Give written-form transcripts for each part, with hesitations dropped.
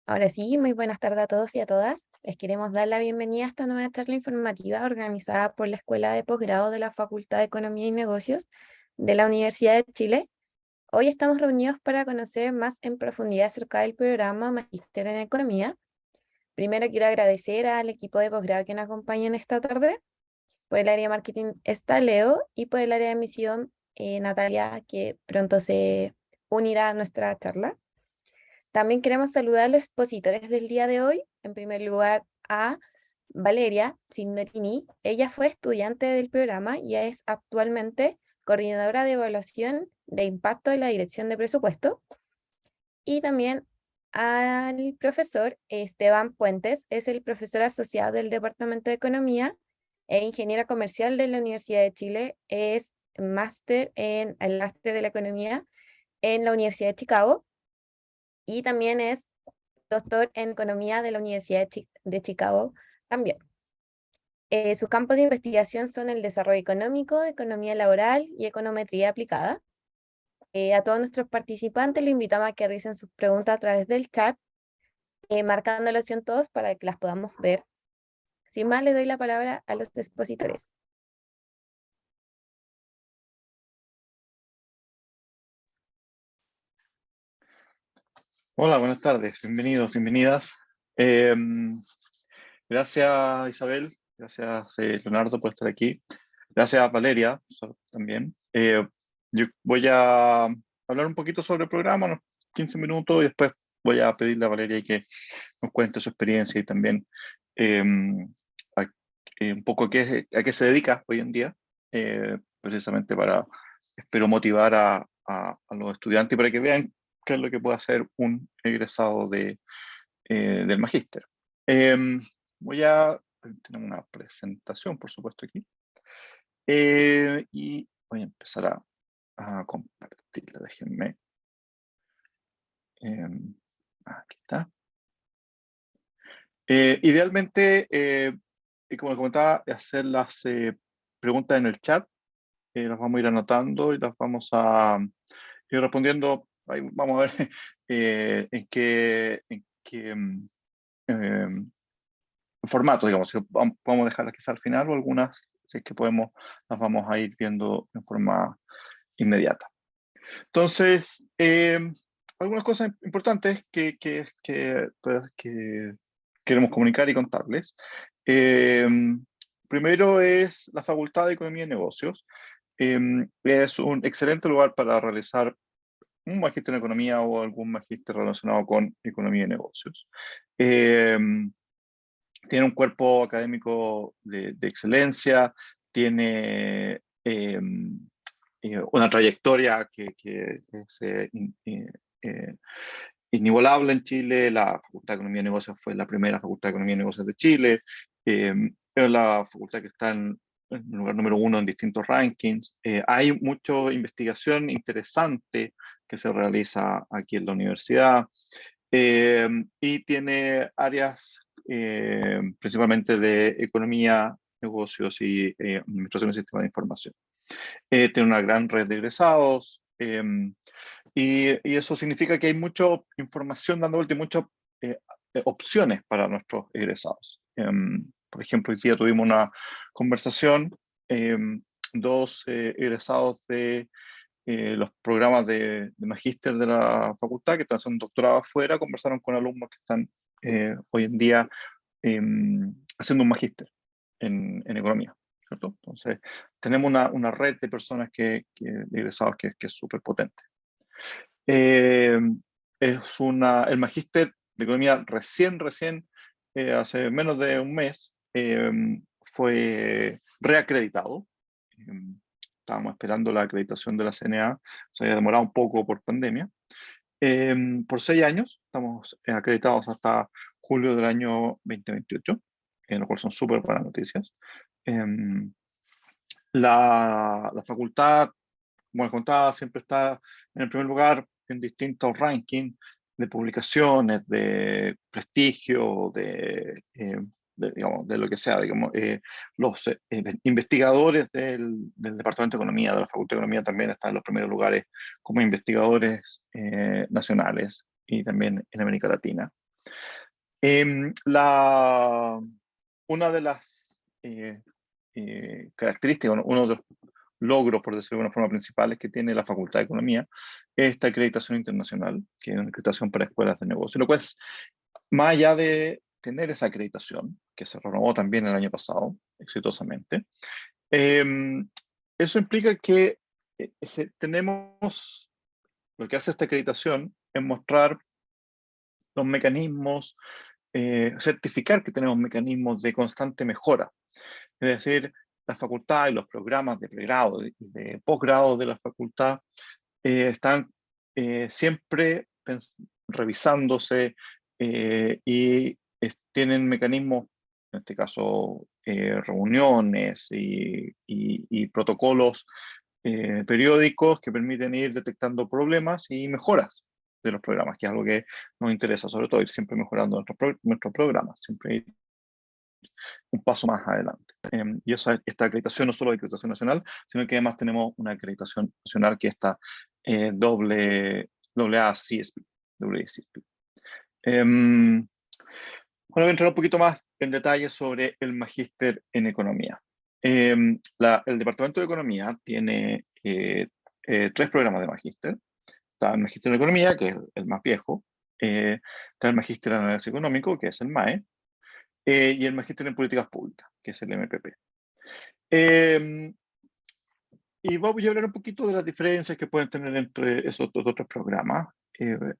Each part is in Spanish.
Ahora sí, muy buenas tardes a todos y a todas. Les queremos dar la bienvenida a esta nueva charla informativa organizada por la Escuela de Posgrado de la Facultad de Economía y Negocios de la Universidad de Chile. Hoy estamos reunidos para conocer más en profundidad acerca del programa Magíster en Economía. Primero quiero agradecer al equipo de posgrado que nos acompaña en esta tarde. Por el área de marketing está Leo y por el área de emisión Natalia, que pronto se unirá a nuestra charla. También queremos saludar a los expositores del día de hoy. En primer lugar, a Valeria Signorini. Ella fue estudiante del programa y es actualmente coordinadora de evaluación de impacto de la Dirección de Presupuesto. Y también al profesor Esteban Puentes, es el profesor asociado del Departamento de Economía e ingeniero comercial de la Universidad de Chile. Es máster en el arte de la economía en la Universidad de Chicago y también es doctor en economía de la Universidad de Chicago también. Sus campos de investigación son el desarrollo económico, economía laboral y econometría aplicada. A todos nuestros participantes les invitamos a que realicen sus preguntas a través del chat, marcando la opción todos para que las podamos ver. Sin más, le doy la palabra a los expositores. Hola, buenas tardes, bienvenidos, bienvenidas. Gracias Isabel, gracias Leonardo por estar aquí. Gracias Valeria también. Yo voy a hablar un poquito sobre el programa, unos 15 minutos, y después voy a pedirle a Valeria que nos cuente su experiencia y también un poco a qué se dedica hoy en día, precisamente para, espero, motivar a los estudiantes para que vean qué es lo que puede hacer un egresado del magíster. Voy a tener una presentación, por supuesto, aquí. Y voy a empezar a compartirla. Déjenme. Aquí está. Idealmente, y como les comentaba, hacer las preguntas en el chat. Las vamos a ir anotando y las vamos a ir respondiendo. Ahí vamos a ver en qué formato, digamos. Si vamos a dejarlas quizás al final o algunas, si es que podemos, las vamos a ir viendo en forma inmediata. Entonces, algunas cosas importantes que queremos comunicar y contarles. Primero es la Facultad de Economía y Negocios. Es un excelente lugar para realizar un magíster en economía o algún magíster relacionado con economía y negocios. Tiene un cuerpo académico de excelencia, tiene una trayectoria que es inigualable en Chile. La Facultad de Economía y Negocios fue la primera Facultad de Economía y Negocios de Chile. Es la facultad que está en el lugar número 1 en distintos rankings. Hay mucha investigación interesante que se realiza aquí en la universidad, y tiene áreas principalmente de economía, negocios y administración del sistema de información. Tiene una gran red de egresados, y eso significa que hay mucha información dando vuelta y muchas opciones para nuestros egresados. Por ejemplo, hoy día tuvimos una conversación, dos egresados de los programas de magíster de la facultad que están haciendo un doctorado afuera, conversaron con alumnos que están hoy en día haciendo un magíster en economía, ¿cierto? Entonces, tenemos una red de personas de egresados que es súper potente. El magíster de economía recién, hace menos de un mes, fue reacreditado. Estábamos esperando la acreditación de la CNA, se había demorado un poco por pandemia. Por 6 años, estamos acreditados hasta julio del año 2028, en lo cual son súper buenas noticias. La facultad, como les contaba, siempre está en el primer lugar en distintos rankings de publicaciones, de prestigio, digamos, de lo que sea. Digamos, los investigadores del Departamento de Economía, de la Facultad de Economía, también están en los primeros lugares como investigadores nacionales y también en América Latina. Una de las características, uno de los logros, por decirlo de alguna forma, principales que tiene la Facultad de Economía es esta acreditación internacional, que es una acreditación para escuelas de negocio, lo cual es, más allá de tener esa acreditación, que se renovó también el año pasado, exitosamente, eso implica que tenemos, lo que hace esta acreditación es mostrar los mecanismos, certificar que tenemos mecanismos de constante mejora. Es decir, la facultad y los programas de pregrado y de posgrado de la facultad están siempre revisándose y tienen mecanismos, en este caso reuniones y protocolos periódicos que permiten ir detectando problemas y mejoras de los programas, que es algo que nos interesa, sobre todo ir siempre mejorando nuestros programas, siempre ir un paso más adelante. Y esta acreditación no solo es acreditación nacional, sino que además tenemos una acreditación nacional que está doble A CSP, doble A CSP. Bueno, voy a entrar un poquito más en detalle sobre el magíster en economía. El Departamento de Economía tiene 3 programas de magíster. Está el magíster en economía, que es el más viejo. Está el magíster en análisis económico, que es el MAE. Y el magíster en políticas públicas, que es el MPP. Y voy a hablar un poquito de las diferencias que pueden tener entre esos dos otros programas.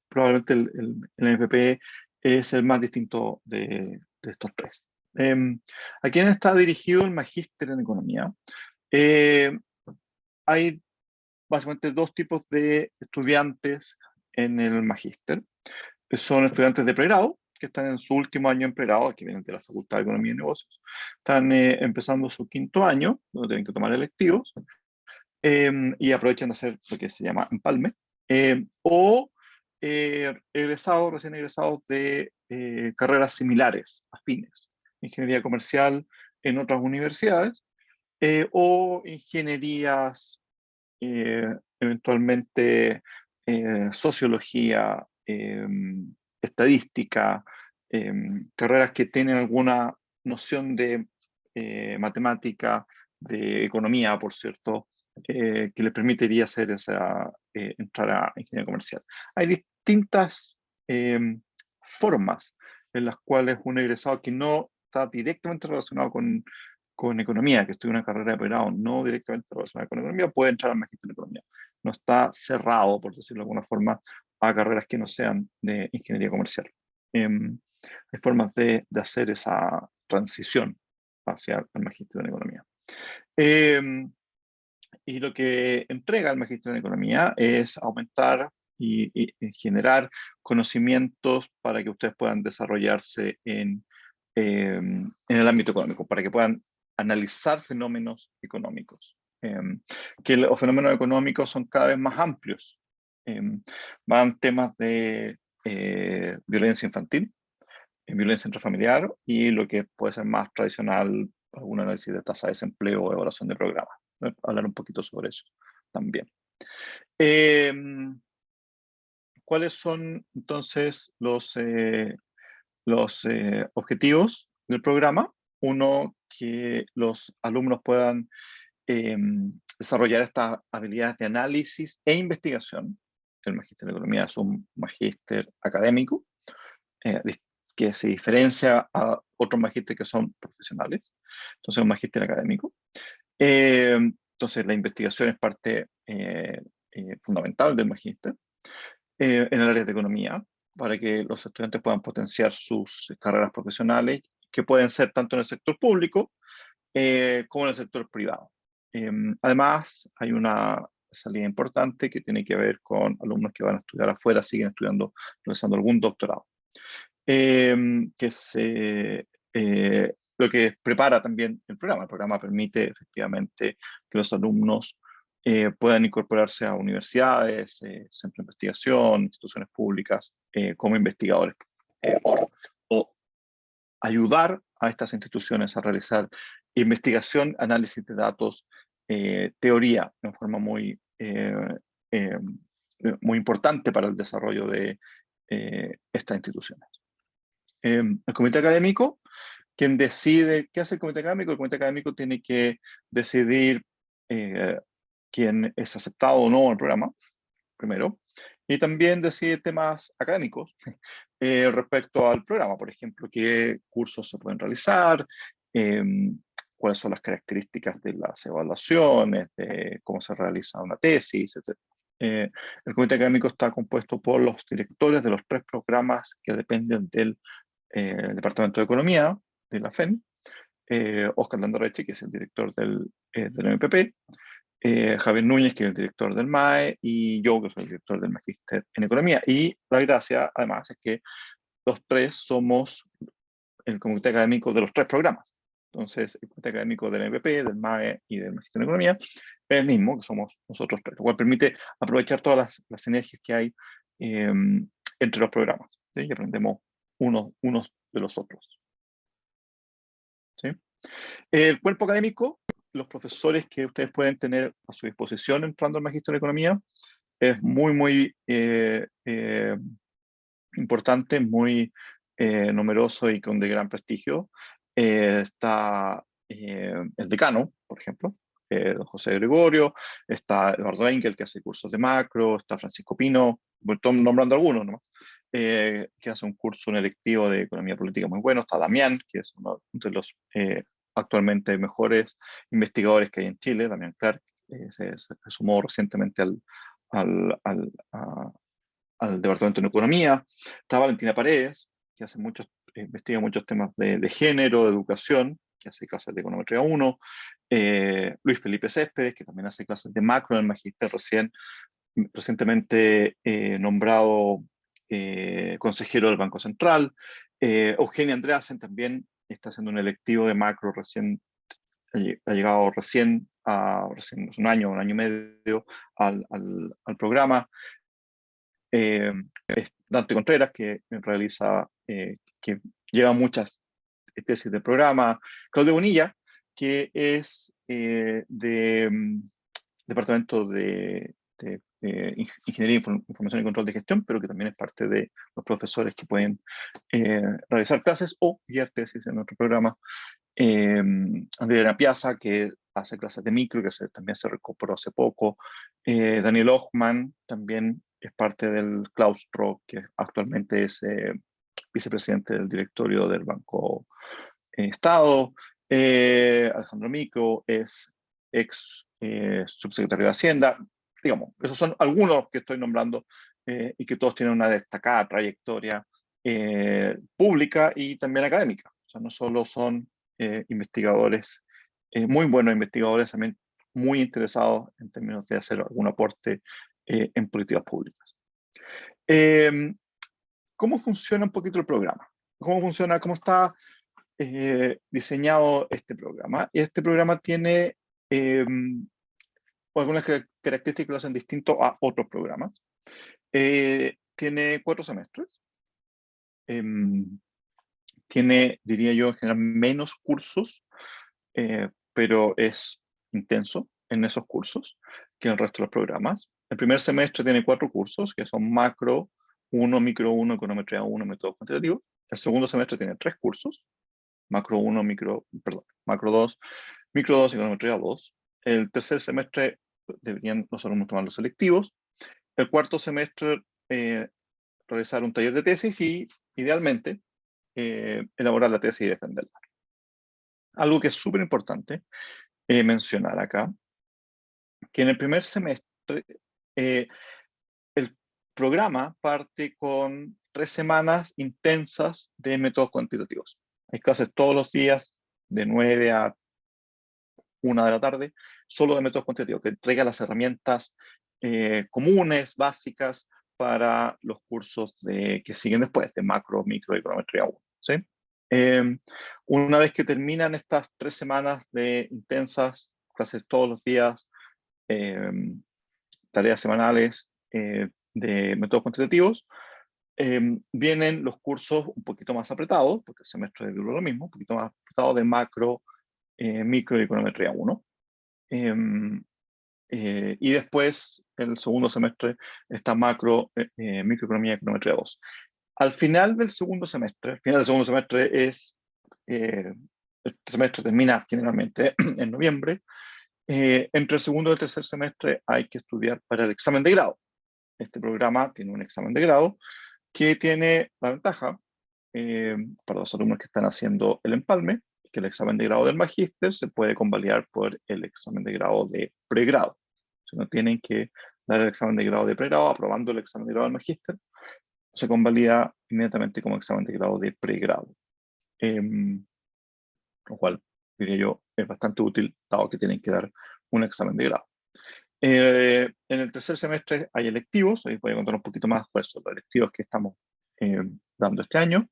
Probablemente el MPP es el más distinto de estos 3. ¿A quién está dirigido el magíster en economía? Hay básicamente 2 tipos de estudiantes en el magíster. Son estudiantes de pregrado, que están en su último año en pregrado, que vienen de la Facultad de Economía y Negocios. Están empezando su 5.º año, donde tienen que tomar electivos, y aprovechan de hacer lo que se llama empalme, o recién egresados de carreras similares, afines, ingeniería comercial en otras universidades, o ingenierías, eventualmente sociología, estadística, carreras que tienen alguna noción de matemática, de economía, por cierto, que les permitiría hacer entrar a ingeniería comercial. Hay distintas formas en las cuales un egresado que no está directamente relacionado con economía, que estudia una carrera de pregrado no directamente relacionada con economía, puede entrar al magíster en economía. No está cerrado, por decirlo de alguna forma, a carreras que no sean de ingeniería comercial. Hay formas de hacer esa transición hacia el magíster en economía. Y lo que entrega el magíster en economía es aumentar y generar conocimientos para que ustedes puedan desarrollarse en el ámbito económico, para que puedan analizar fenómenos económicos. Que los fenómenos económicos son cada vez más amplios. Van temas de violencia infantil, violencia intrafamiliar y lo que puede ser más tradicional, algún análisis de tasa de desempleo o evaluación de programas. Voy a hablar un poquito sobre eso también. ¿Cuáles son entonces los objetivos del programa? Uno, que los alumnos puedan desarrollar estas habilidades de análisis e investigación. El magíster de economía es un magíster académico que se diferencia a otros magísteres que son profesionales. Entonces, un magíster académico. Entonces, la investigación es parte fundamental del magíster en el área de economía, para que los estudiantes puedan potenciar sus carreras profesionales, que pueden ser tanto en el sector público como en el sector privado. Además, hay una salida importante que tiene que ver con alumnos que van a estudiar afuera, siguen estudiando, realizando algún doctorado. Que lo que prepara también el programa. El programa permite efectivamente que los alumnos puedan incorporarse a universidades, centros de investigación, instituciones públicas, como investigadores, o ayudar a estas instituciones a realizar investigación, análisis de datos, teoría, de forma muy importante para el desarrollo de estas instituciones. El comité académico, quien decide qué hace el comité académico tiene que decidir quién es aceptado o no al programa, primero, y también decide temas académicos respecto al programa, por ejemplo, qué cursos se pueden realizar, eh, cuáles son las características de las evaluaciones, de cómo se realiza una tesis, etc. El comité académico está compuesto por los directores de los 3 programas que dependen del Departamento de Economía de la FEN, Oscar Landarreche, que es el director del MPP, Javier Núñez, que es el director del MAE, y yo, que soy el director del Magíster en Economía. Y la gracia, además, es que los 3 somos el comité académico de los 3 programas. Entonces, el comité académico del MPP, del MAE y del Magíster en Economía es el mismo, que somos nosotros 3, lo cual permite aprovechar todas las sinergias que hay entre los programas, ¿sí? Y aprendemos unos de los otros, ¿sí? El cuerpo académico, los profesores que ustedes pueden tener a su disposición entrando al Magíster en Economía, es muy importante, muy numeroso y con de gran prestigio. Está el decano, por ejemplo, don José Gregorio, está Eduardo Engel, que hace cursos de macro, está Francisco Pino, estoy nombrando algunos nomás, que hace un curso, un electivo de economía política muy bueno, está Damián, que es uno de los actualmente mejores investigadores que hay en Chile, Damián Clark, se sumó recientemente al Departamento de Economía. Está Valentina Paredes, que investiga muchos temas de género, de educación, que hace clases de econometría 1. Luis Felipe Céspedes, que también hace clases de macro en el Magíster, recientemente nombrado consejero del Banco Central. Eugenia Andreasen también está haciendo un electivo de macro ha llegado recién un año y medio al programa. Es Dante Contreras, que realiza, que lleva muchas tesis de programa. Claudio Bonilla, que es Departamento de Ingeniería, Información y Control de Gestión, pero que también es parte de los profesores que pueden realizar clases o guiar tesis en nuestro programa. Andrea Piazza, que hace clases de micro, que también se recuperó hace poco. Daniel Ochman también es parte del claustro, que actualmente es vicepresidente del directorio del Banco Estado. Alejandro Mico es ex subsecretario de Hacienda. Digamos, esos son algunos que estoy nombrando y que todos tienen una destacada trayectoria pública y también académica. O sea, no solo son investigadores, muy buenos investigadores, también muy interesados en términos de hacer algún aporte en políticas públicas. ¿Cómo funciona un poquito el programa? ¿Cómo está diseñado este programa? Este programa tiene algunas características que lo hacen distinto a otros programas. Tiene 4 semestres. Tiene, diría yo, en general menos cursos, pero es intenso en esos cursos que el resto de los programas. El primer semestre tiene 4 cursos, que son macro 1, micro 1, econometría 1, método cuantitativo. El segundo semestre tiene 3 cursos, macro 1, macro 2, micro 2, econometría 2. El tercer semestre deberían los alumnos tomar los selectivos. El cuarto semestre realizar un taller de tesis y, idealmente, elaborar la tesis y defenderla. Algo que es súper importante mencionar acá, que en el primer semestre el programa parte con 3 semanas intensas de métodos cuantitativos. Hay clases todos los días de 9 a 1 de la tarde, solo de métodos cuantitativos, que entrega las herramientas comunes, básicas, para los cursos que siguen después, de macro, micro y econometría 1. ¿Sí? Una vez que terminan estas 3 semanas de intensas, clases todos los días, tareas semanales de métodos cuantitativos, vienen los cursos un poquito más apretados, porque el semestre dura lo mismo, un poquito más apretado de macro, micro y econometría 1. Y después, el segundo semestre, está macro, microeconomía y econometría 2. Al final del segundo semestre, el final del segundo semestre es, el semestre termina generalmente en noviembre, entre el segundo y el tercer semestre hay que estudiar para el examen de grado. Este programa tiene un examen de grado que tiene la ventaja para los alumnos que están haciendo el empalme, que el examen de grado del magíster se puede convalidar por el examen de grado de pregrado. Si no tienen que dar el examen de grado de pregrado, aprobando el examen de grado del magíster, se convalida inmediatamente como examen de grado de pregrado. Lo cual, diría yo, es bastante útil, dado que tienen que dar un examen de grado. En el tercer semestre hay electivos, ahí voy a contar un poquito más cuáles son los electivos que estamos dando este año.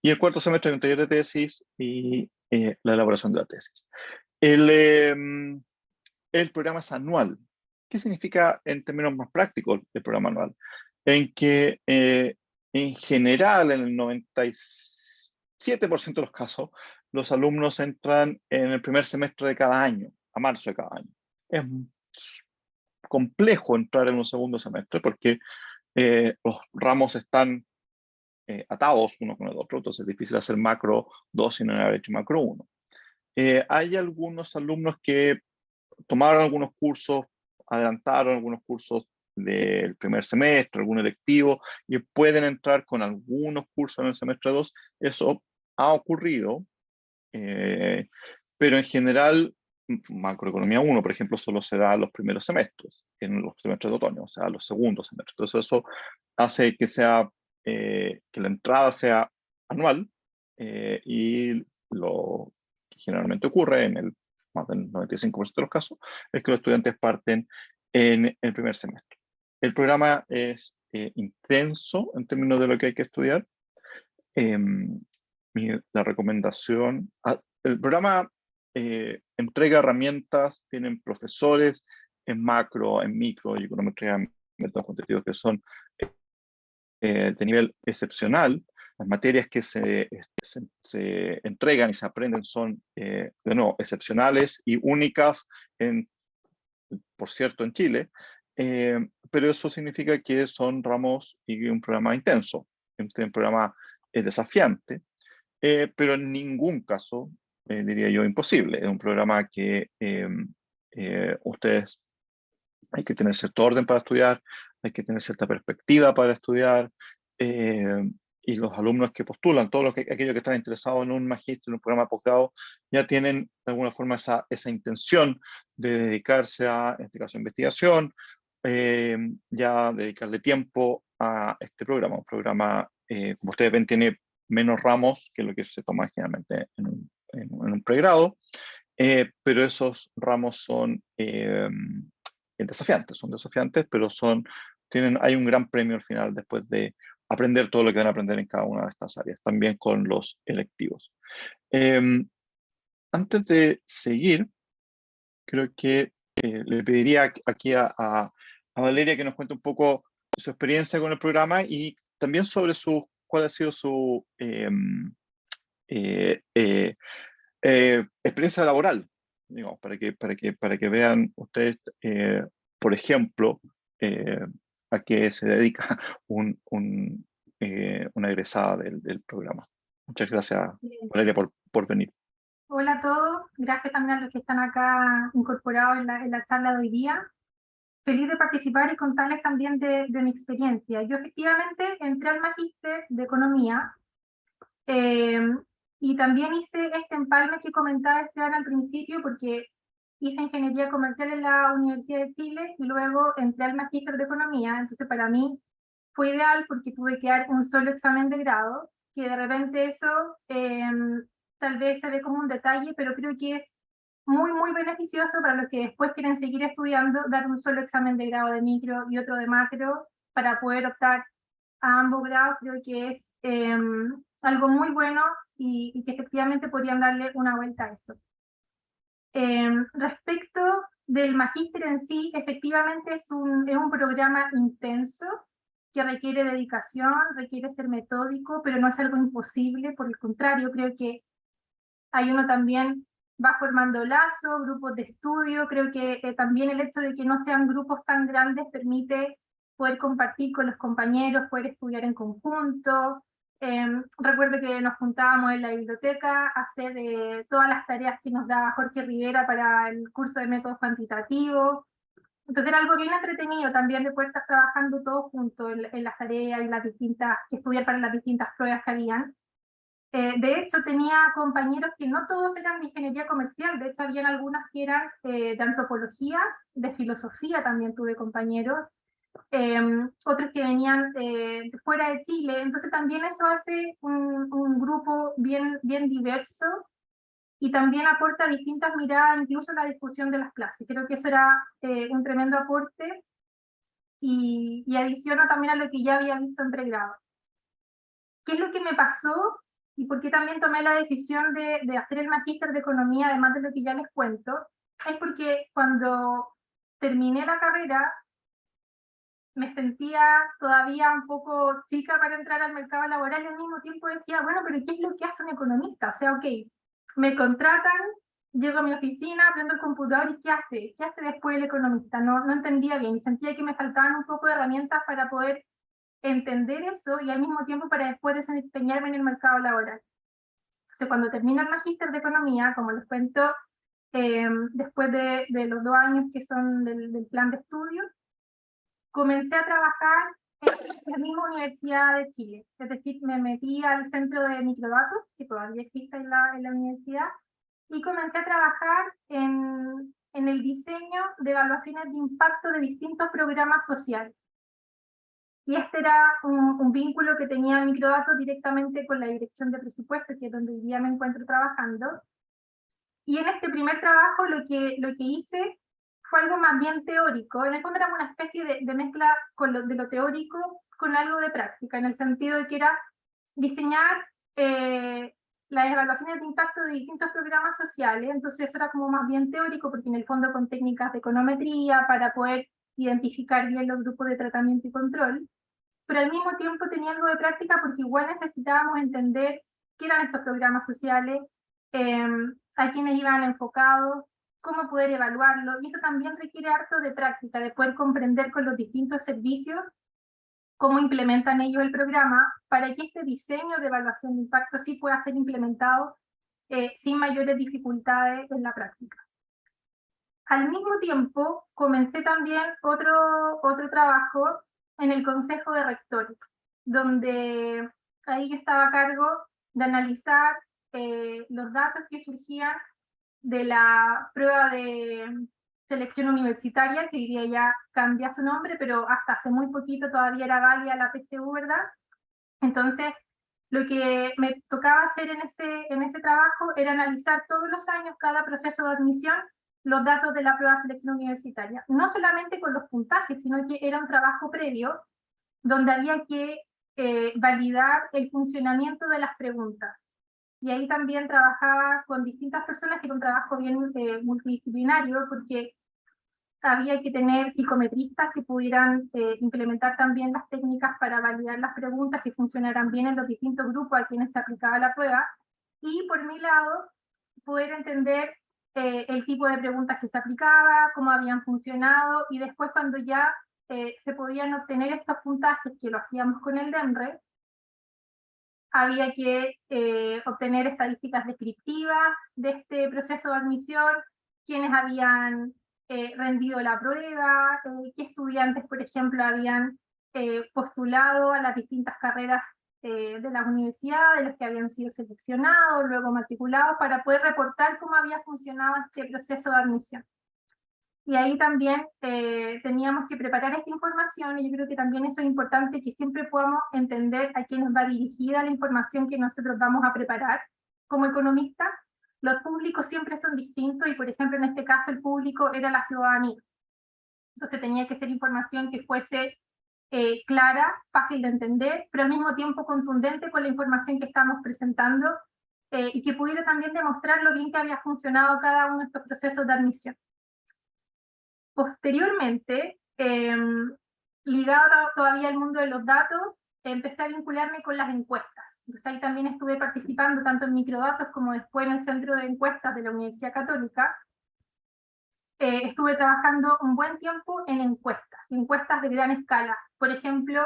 Y el cuarto semestre hay un taller de tesis y la elaboración de la tesis. El programa es anual. ¿Qué significa en términos más prácticos el programa anual? En que en general, en el 97% de los casos, los alumnos entran en el primer semestre de cada año, a marzo de cada año. Es complejo entrar en un segundo semestre porque los ramos están atados uno con el otro, entonces es difícil hacer macro 2 sin haber hecho macro 1. Hay algunos alumnos que tomaron algunos cursos, adelantaron algunos cursos del primer semestre, algún electivo, y pueden entrar con algunos cursos en el semestre 2. Eso ha ocurrido, pero en general, macroeconomía 1, por ejemplo, solo se da los primeros semestres, en los semestres de otoño, o sea, los segundos semestres. Entonces eso hace que sea, que la entrada sea anual, y lo que generalmente ocurre en el más del 95% de los casos, es que los estudiantes parten en el primer semestre. El programa es intenso en términos de lo que hay que estudiar. La recomendación, el programa entrega herramientas, tienen profesores en macro, en micro y econometría, métodos cuantitativos que son de nivel excepcional. Las materias que se entregan y se aprenden son, de nuevo, excepcionales y únicas, por cierto, en Chile, pero eso significa que son ramos y un programa intenso, un programa desafiante, pero en ningún caso, diría yo, imposible. Es un programa que ustedes hay que tener cierto orden para estudiar, hay que tener cierta perspectiva para estudiar, y los alumnos que postulan, todos aquellos que están interesados en un magíster, en un programa de posgrado, ya tienen de alguna forma esa intención de dedicarse a, en este caso, investigación, ya dedicarle tiempo a este programa. Un programa, como ustedes ven, tiene menos ramos que lo que se toma generalmente en un pregrado, pero esos ramos son son desafiantes, pero hay un gran premio al final después de aprender todo lo que van a aprender en cada una de estas áreas, también con los electivos. Antes de seguir, creo que le pediría aquí a Valeria que nos cuente un poco de su experiencia con el programa y también sobre cuál ha sido su experiencia laboral, digamos, para que vean ustedes, por ejemplo, eh, a qué se dedica una egresada del programa. Muchas gracias, Bien. Valeria, por venir. Hola a todos, gracias también a los que están acá incorporados en la charla de hoy día. Feliz de participar y contarles también de mi experiencia. Yo efectivamente entré al magíster de Economía eh, y también hice este empalme que comentaba Esteban al principio porque hice Ingeniería Comercial en la Universidad de Chile y luego entré al magíster de Economía. Entonces para mí fue ideal porque tuve que dar un solo examen de grado, que de repente eso tal vez se ve como un detalle, pero creo que es muy, muy beneficioso para los que después quieren seguir estudiando, dar un solo examen de grado de micro y otro de macro para poder optar a ambos grados. Creo que es algo muy bueno y que efectivamente podrían darle una vuelta a eso. Respecto del magíster en sí, efectivamente es un programa intenso que requiere dedicación, requiere ser metódico, pero no es algo imposible, por el contrario, creo que hay uno también va formando lazos, grupos de estudio, creo que también el hecho de que no sean grupos tan grandes permite poder compartir con los compañeros, poder estudiar en conjunto. Recuerdo que nos juntábamos en la biblioteca a hacer todas las tareas que nos daba Jorge Rivera para el curso de métodos cuantitativos. Entonces era algo bien entretenido también de poder estar trabajando todos juntos en las tareas y las distintas, que estudiar para las distintas pruebas que habían. De hecho, tenía compañeros que no todos eran de ingeniería comercial, de hecho, habían algunas que eran de antropología, de filosofía también tuve compañeros, otros que venían de fuera de Chile, entonces también eso hace un grupo bien diverso y también aporta distintas miradas, incluso la discusión de las clases. Creo que eso era un tremendo aporte y adiciona también a lo que ya había visto en pregrado. ¿Qué es lo que me pasó? Y por qué también tomé la decisión de hacer el magíster de economía, además de lo que ya les cuento, es porque cuando terminé la carrera me sentía todavía un poco chica para entrar al mercado laboral y al mismo tiempo decía, bueno, pero ¿qué es lo que hace un economista? O sea, ok, me contratan, llego a mi oficina, prendo el computador y ¿qué hace? ¿Qué hace después el economista? No entendía bien y sentía que me faltaban un poco de herramientas para poder entender eso y al mismo tiempo para después desempeñarme en el mercado laboral. Entonces, cuando termino el magíster de economía, como les cuento, después de los 2 años que son del plan de estudio, comencé a trabajar en la misma Universidad de Chile. Es decir, me metí al centro de microdatos, que todavía existe en la universidad, y comencé a trabajar en el diseño de evaluaciones de impacto de distintos programas sociales. Y este era un vínculo que tenía microdatos directamente con la dirección de presupuesto, que es donde hoy día me encuentro trabajando. Y en este primer trabajo lo que hice fue algo más bien teórico. En el fondo era una especie de mezcla de lo teórico con algo de práctica, en el sentido de que era diseñar las evaluaciones de impacto de distintos programas sociales. Entonces eso era como más bien teórico, porque en el fondo con técnicas de econometría para poder identificar bien los grupos de tratamiento y control, pero al mismo tiempo tenía algo de práctica porque igual necesitábamos entender qué eran estos programas sociales, a quiénes iban enfocados, cómo poder evaluarlo, y eso también requiere harto de práctica, de poder comprender con los distintos servicios cómo implementan ellos el programa, para que este diseño de evaluación de impacto sí pueda ser implementado sin mayores dificultades en la práctica. Al mismo tiempo, comencé también otro trabajo en el Consejo de Rectores, donde ahí yo estaba a cargo de analizar los datos que surgían de la prueba de selección universitaria, que hoy día ya cambia su nombre, pero hasta hace muy poquito todavía era válida la PSU, ¿verdad? Entonces, lo que me tocaba hacer en ese trabajo era analizar todos los años cada proceso de admisión los datos de la prueba de selección universitaria, no solamente con los puntajes, sino que era un trabajo previo donde había que validar el funcionamiento de las preguntas. Y ahí también trabajaba con distintas personas, que era un trabajo bien multidisciplinario, porque había que tener psicometristas que pudieran implementar también las técnicas para validar las preguntas, que funcionaran bien en los distintos grupos a quienes se aplicaba la prueba, y por mi lado, poder entender el tipo de preguntas que se aplicaba, cómo habían funcionado, y después cuando ya se podían obtener estos puntajes, que lo hacíamos con el DEMRE, había que obtener estadísticas descriptivas de este proceso de admisión, quiénes habían rendido la prueba, qué estudiantes, por ejemplo, habían postulado a las distintas carreras de las universidades, los que habían sido seleccionados, luego matriculados, para poder reportar cómo había funcionado este proceso de admisión. Y ahí también teníamos que preparar esta información, y yo creo que también esto es importante, que siempre podamos entender a quién nos va dirigida la información que nosotros vamos a preparar como economistas. Los públicos siempre son distintos, y por ejemplo en este caso el público era la ciudadanía. Entonces tenía que ser información que fuese clara, fácil de entender, pero al mismo tiempo contundente con la información que estamos presentando, y que pudiera también demostrar lo bien que había funcionado cada uno de estos procesos de admisión. Posteriormente, ligado todavía al mundo de los datos, empecé a vincularme con las encuestas. Entonces ahí también estuve participando tanto en microdatos como después en el centro de encuestas de la Universidad Católica. Estuve trabajando un buen tiempo en encuestas. encuestas de gran escala. Por ejemplo,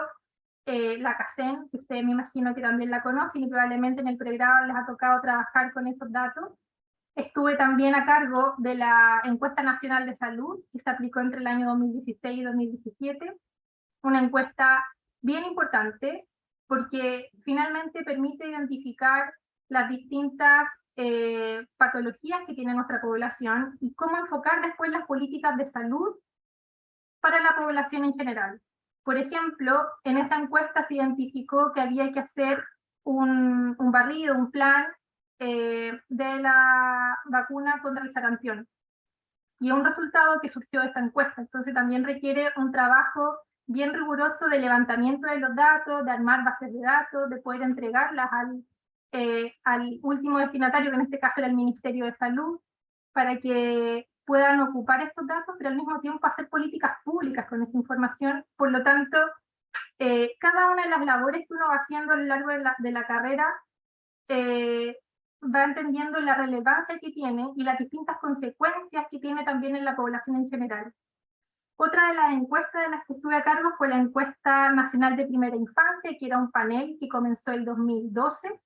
la CACEN, que ustedes me imagino que también la conocen y probablemente en el pregrado les ha tocado trabajar con esos datos. Estuve también a cargo de la encuesta nacional de salud, que se aplicó entre el año 2016 y 2017, una encuesta bien importante porque finalmente permite identificar las distintas patologías que tiene nuestra población y cómo enfocar después las políticas de salud para la población en general. Por ejemplo, en esta encuesta se identificó que había que hacer un barrido, un plan de la vacuna contra el sarampión. Y un resultado que surgió de esta encuesta. Entonces también requiere un trabajo bien riguroso de levantamiento de los datos, de armar bases de datos, de poder entregarlas al último destinatario, que en este caso era el Ministerio de Salud, para que puedan ocupar estos datos, pero al mismo tiempo hacer políticas públicas con esa información. Por lo tanto, cada una de las labores que uno va haciendo a lo largo de la carrera va entendiendo la relevancia que tiene y las distintas consecuencias que tiene también en la población en general. Otra de las encuestas de las que estuve a cargo fue la encuesta nacional de primera infancia, que era un panel que comenzó el 2012,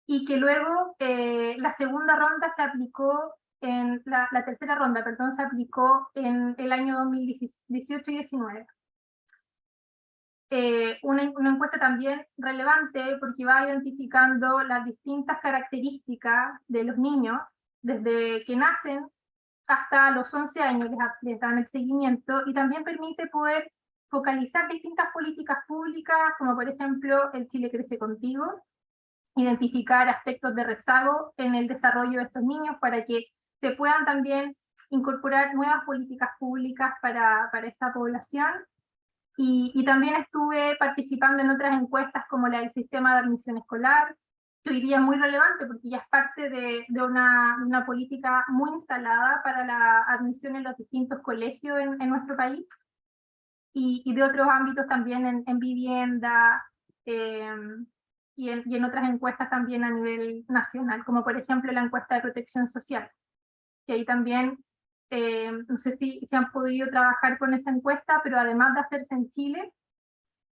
y que luego la segunda ronda se aplicó, la tercera ronda, perdón, se aplicó en el año 2018 y 19. Una encuesta también relevante porque va identificando las distintas características de los niños desde que nacen hasta los 11 años, les dan el seguimiento, y también permite poder focalizar distintas políticas públicas, como por ejemplo el Chile Crece Contigo, identificar aspectos de rezago en el desarrollo de estos niños para que se puedan también incorporar nuevas políticas públicas para esta población. Y también estuve participando en otras encuestas como la del sistema de admisión escolar, que hoy día es muy relevante porque ya es parte de una política muy instalada para la admisión en los distintos colegios en nuestro país, y de otros ámbitos también en vivienda, y en otras encuestas también a nivel nacional, como por ejemplo la encuesta de protección social, que ahí también, no sé si han podido trabajar con esa encuesta, pero además de hacerse en Chile,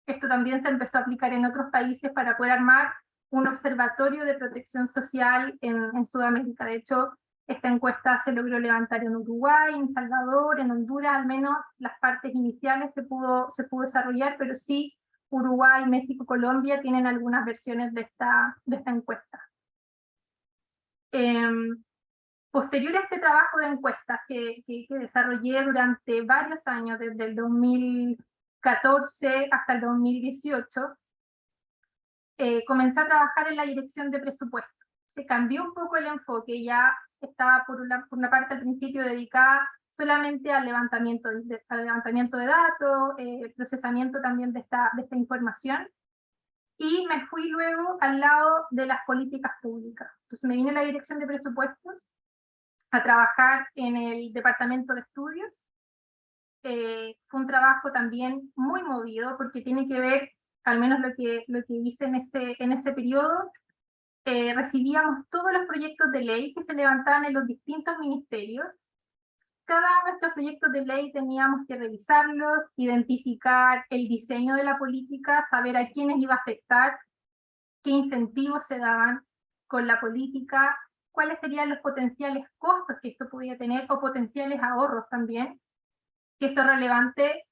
esto también se empezó a aplicar en otros países para poder armar un observatorio de protección social en Sudamérica. De hecho, esta encuesta se logró levantar en Uruguay, en Salvador, en Honduras, al menos las partes iniciales se pudo desarrollar, pero sí Uruguay, México, Colombia tienen algunas versiones de esta encuesta. Posterior a este trabajo de encuestas que desarrollé durante varios años, desde el 2014 hasta el 2018, comencé a trabajar en la dirección de presupuestos. Se cambió un poco el enfoque, ya estaba por una parte al principio dedicada solamente al levantamiento de datos, procesamiento también de esta información, y me fui luego al lado de las políticas públicas. Entonces me vine a la dirección de presupuestos a trabajar en el departamento de estudios. Fue un trabajo también muy movido porque tiene que ver, al menos lo que hice en ese periodo, recibíamos todos los proyectos de ley que se levantaban en los distintos ministerios. Cada uno de estos proyectos de ley teníamos que revisarlos, identificar el diseño de la política, saber a quiénes iba a afectar, qué incentivos se daban con la política, cuáles serían los potenciales costos que esto podía tener, o potenciales ahorros también, que esto es relevante,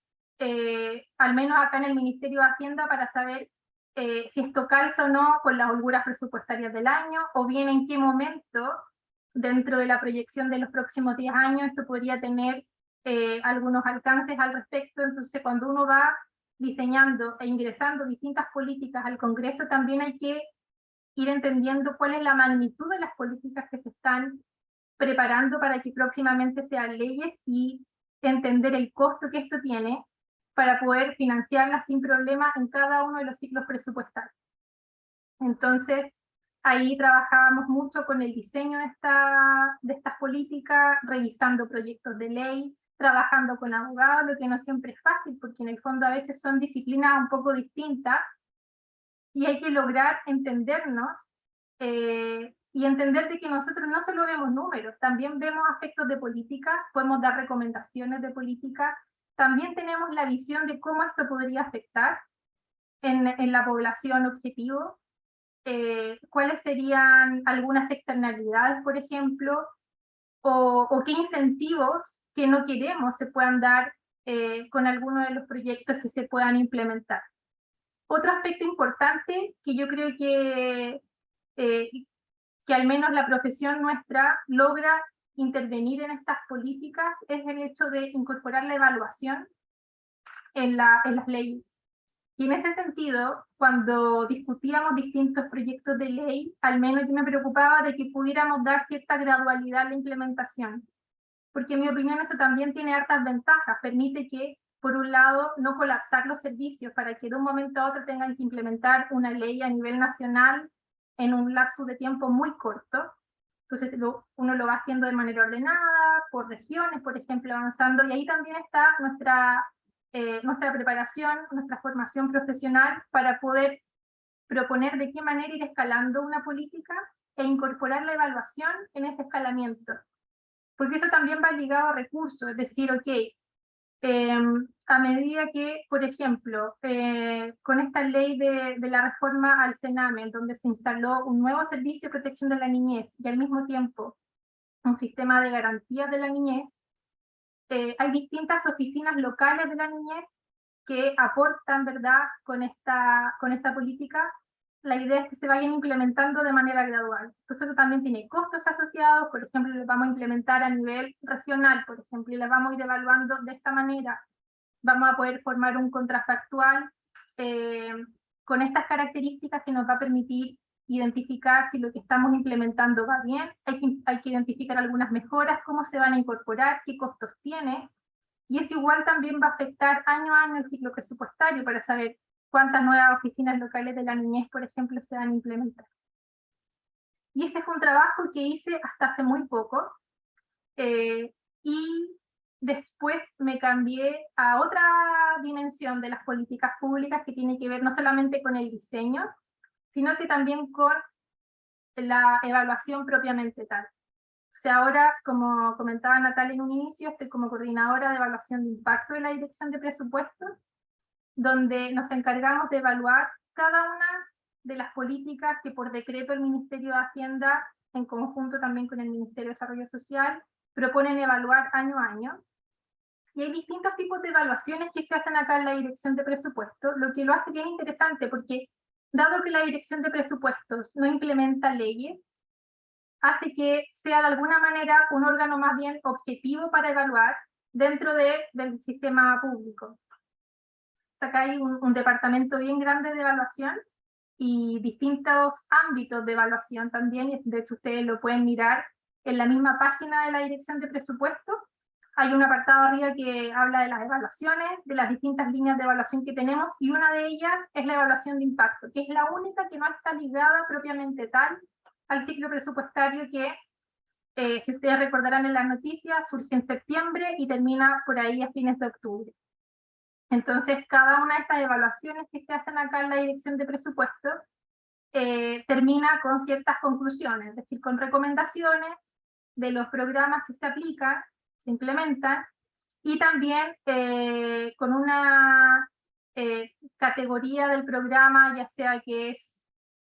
al menos acá en el Ministerio de Hacienda, para saber si esto calza o no con las holguras presupuestarias del año, o bien en qué momento, dentro de la proyección de los próximos 10 años, esto podría tener algunos alcances al respecto. Entonces, cuando uno va diseñando e ingresando distintas políticas al Congreso, también hay que ir entendiendo cuál es la magnitud de las políticas que se están preparando para que próximamente sean leyes, y entender el costo que esto tiene para poder financiarlas sin problema en cada uno de los ciclos presupuestarios. Entonces, ahí trabajábamos mucho con el diseño de estas políticas, revisando proyectos de ley, trabajando con abogados, lo que no siempre es fácil, porque en el fondo a veces son disciplinas un poco distintas, y hay que lograr entendernos, y entender de que nosotros no solo vemos números, también vemos aspectos de política, podemos dar recomendaciones de política, también tenemos la visión de cómo esto podría afectar en la población objetivo, cuáles serían algunas externalidades, por ejemplo, o qué incentivos que no queremos se puedan dar con algunos de los proyectos que se puedan implementar. Otro aspecto importante que yo creo que al menos la profesión nuestra logra intervenir en estas políticas es el hecho de incorporar la evaluación en las leyes. Y en ese sentido, cuando discutíamos distintos proyectos de ley, al menos yo me preocupaba de que pudiéramos dar cierta gradualidad a la implementación, porque en mi opinión eso también tiene hartas ventajas, permite que, por un lado, no colapsar los servicios para que de un momento a otro tengan que implementar una ley a nivel nacional en un lapso de tiempo muy corto. Entonces uno lo va haciendo de manera ordenada, por regiones, por ejemplo, avanzando, y ahí también está nuestra preparación, nuestra formación profesional para poder proponer de qué manera ir escalando una política e incorporar la evaluación en ese escalamiento. Porque eso también va ligado a recursos, es decir, ok, a medida que, por ejemplo, con esta ley de la reforma al Sename, donde se instaló un nuevo servicio de protección de la niñez y al mismo tiempo un sistema de garantías de la niñez, hay distintas oficinas locales de la niñez que aportan, ¿verdad?, con esta política. La idea es que se vayan implementando de manera gradual. Entonces eso también tiene costos asociados, por ejemplo, los vamos a implementar a nivel regional, por ejemplo, y las vamos a ir evaluando de esta manera. Vamos a poder formar un contrafactual con estas características que nos va a permitir identificar si lo que estamos implementando va bien, hay que identificar algunas mejoras, cómo se van a incorporar, qué costos tiene, y eso igual también va a afectar año a año el ciclo presupuestario para saber cuántas nuevas oficinas locales de la niñez, por ejemplo, se van a implementar. Y ese fue un trabajo que hice hasta hace muy poco, y después me cambié a otra dimensión de las políticas públicas que tiene que ver no solamente con el diseño, sino que también con la evaluación propiamente tal. O sea, ahora, como comentaba Natalia en un inicio, estoy como coordinadora de evaluación de impacto de la Dirección de Presupuestos, donde nos encargamos de evaluar cada una de las políticas que por decreto el Ministerio de Hacienda, en conjunto también con el Ministerio de Desarrollo Social, proponen evaluar año a año. Y hay distintos tipos de evaluaciones que se hacen acá en la Dirección de Presupuestos, lo que lo hace bien interesante porque, dado que la Dirección de Presupuestos no implementa leyes, hace que sea de alguna manera un órgano más bien objetivo para evaluar dentro del sistema público. Acá hay un departamento bien grande de evaluación y distintos ámbitos de evaluación también, y de hecho ustedes lo pueden mirar en la misma página de la Dirección de Presupuestos. Hay un apartado arriba que habla de las evaluaciones, de las distintas líneas de evaluación que tenemos, y una de ellas es la evaluación de impacto, que es la única que no está ligada propiamente tal al ciclo presupuestario que, si ustedes recordarán en las noticias, surge en septiembre y termina por ahí a fines de octubre. Entonces, cada una de estas evaluaciones que se hacen acá en la Dirección de Presupuestos termina con ciertas conclusiones, es decir, con recomendaciones de los programas que se aplican, se implementan, y también con una categoría del programa, ya sea que es